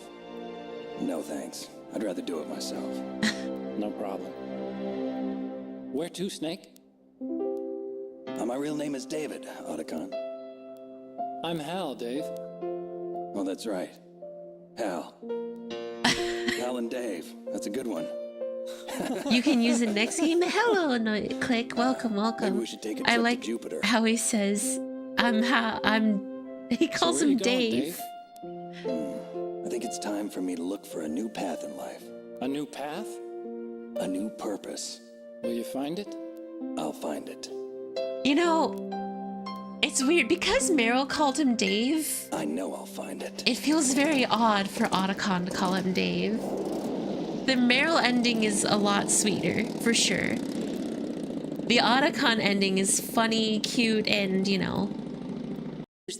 No thanks. I'd rather do it myself. No problem. Where to, Snake? My real name is David, Otacon. I'm Hal, Dave. Oh, that's right. Hal. Hal and Dave. That's a good one. You can use it next game. Hello, no, click. Welcome, Maybe welcome. we should take a I trip like to Jupiter. how he says, he calls So where him you going, Dave. I think it's time for me to look for a new path in life. A new path? A new purpose. Will you find it? I'll find it. You know, it's weird because Meryl called him Dave. I know I'll find it. It feels very odd for Otacon to call him Dave. The Meryl ending is a lot sweeter, for sure. The Otacon ending is funny, cute, and, you know,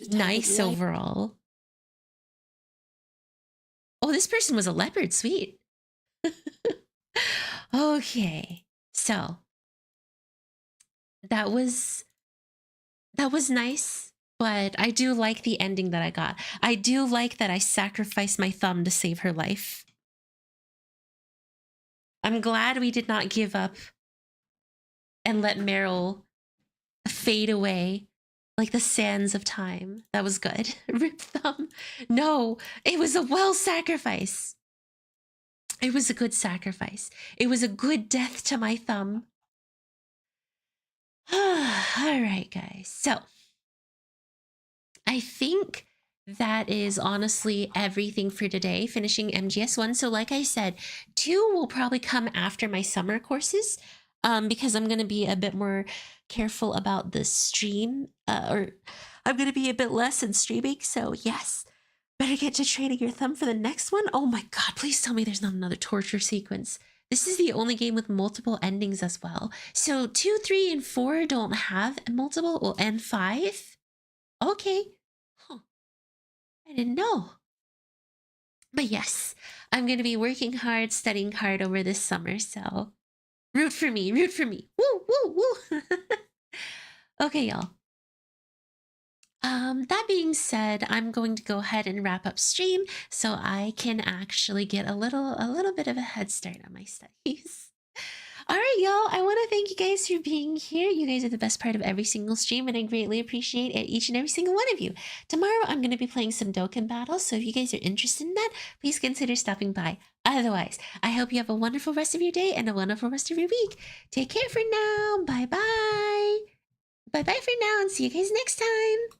nice overall. Oh, this person was a leopard. Sweet. Okay, so that was nice, but I do like the ending that I got. I do like that I sacrificed my thumb to save her life. I'm glad we did not give up and let Meryl fade away Like the sands of time. That was good. Rip thumb. No, it was a well sacrifice. It was a good sacrifice. It was a good death to my thumb. All right, guys. So I think that is honestly everything for today, finishing MGS 1. So like I said, 2 will probably come after my summer courses, because I'm going to be a bit more careful about the stream, or I'm going to be a bit less in streaming. So yes, better get to training your thumb for the next one. Oh my God, please tell me there's not another torture sequence. This is the only game with multiple endings as well. So 2, 3, and 4 don't have multiple, well, and 5? Okay. Huh. I didn't know. But yes, I'm going to be working hard, studying hard over this summer, so root for me, root for me. Woo, woo, woo. Okay, y'all. That being said, I'm going to go ahead and wrap up stream so I can actually get a little bit of a head start on my studies. All right, y'all, I want to thank you guys for being here. You guys are the best part of every single stream, and I greatly appreciate it, each and every single one of you. Tomorrow, I'm going to be playing some Dokkan battles, so if you guys are interested in that, please consider stopping by. Otherwise, I hope you have a wonderful rest of your day and a wonderful rest of your week. Take care for now. Bye-bye. Bye-bye for now, and see you guys next time.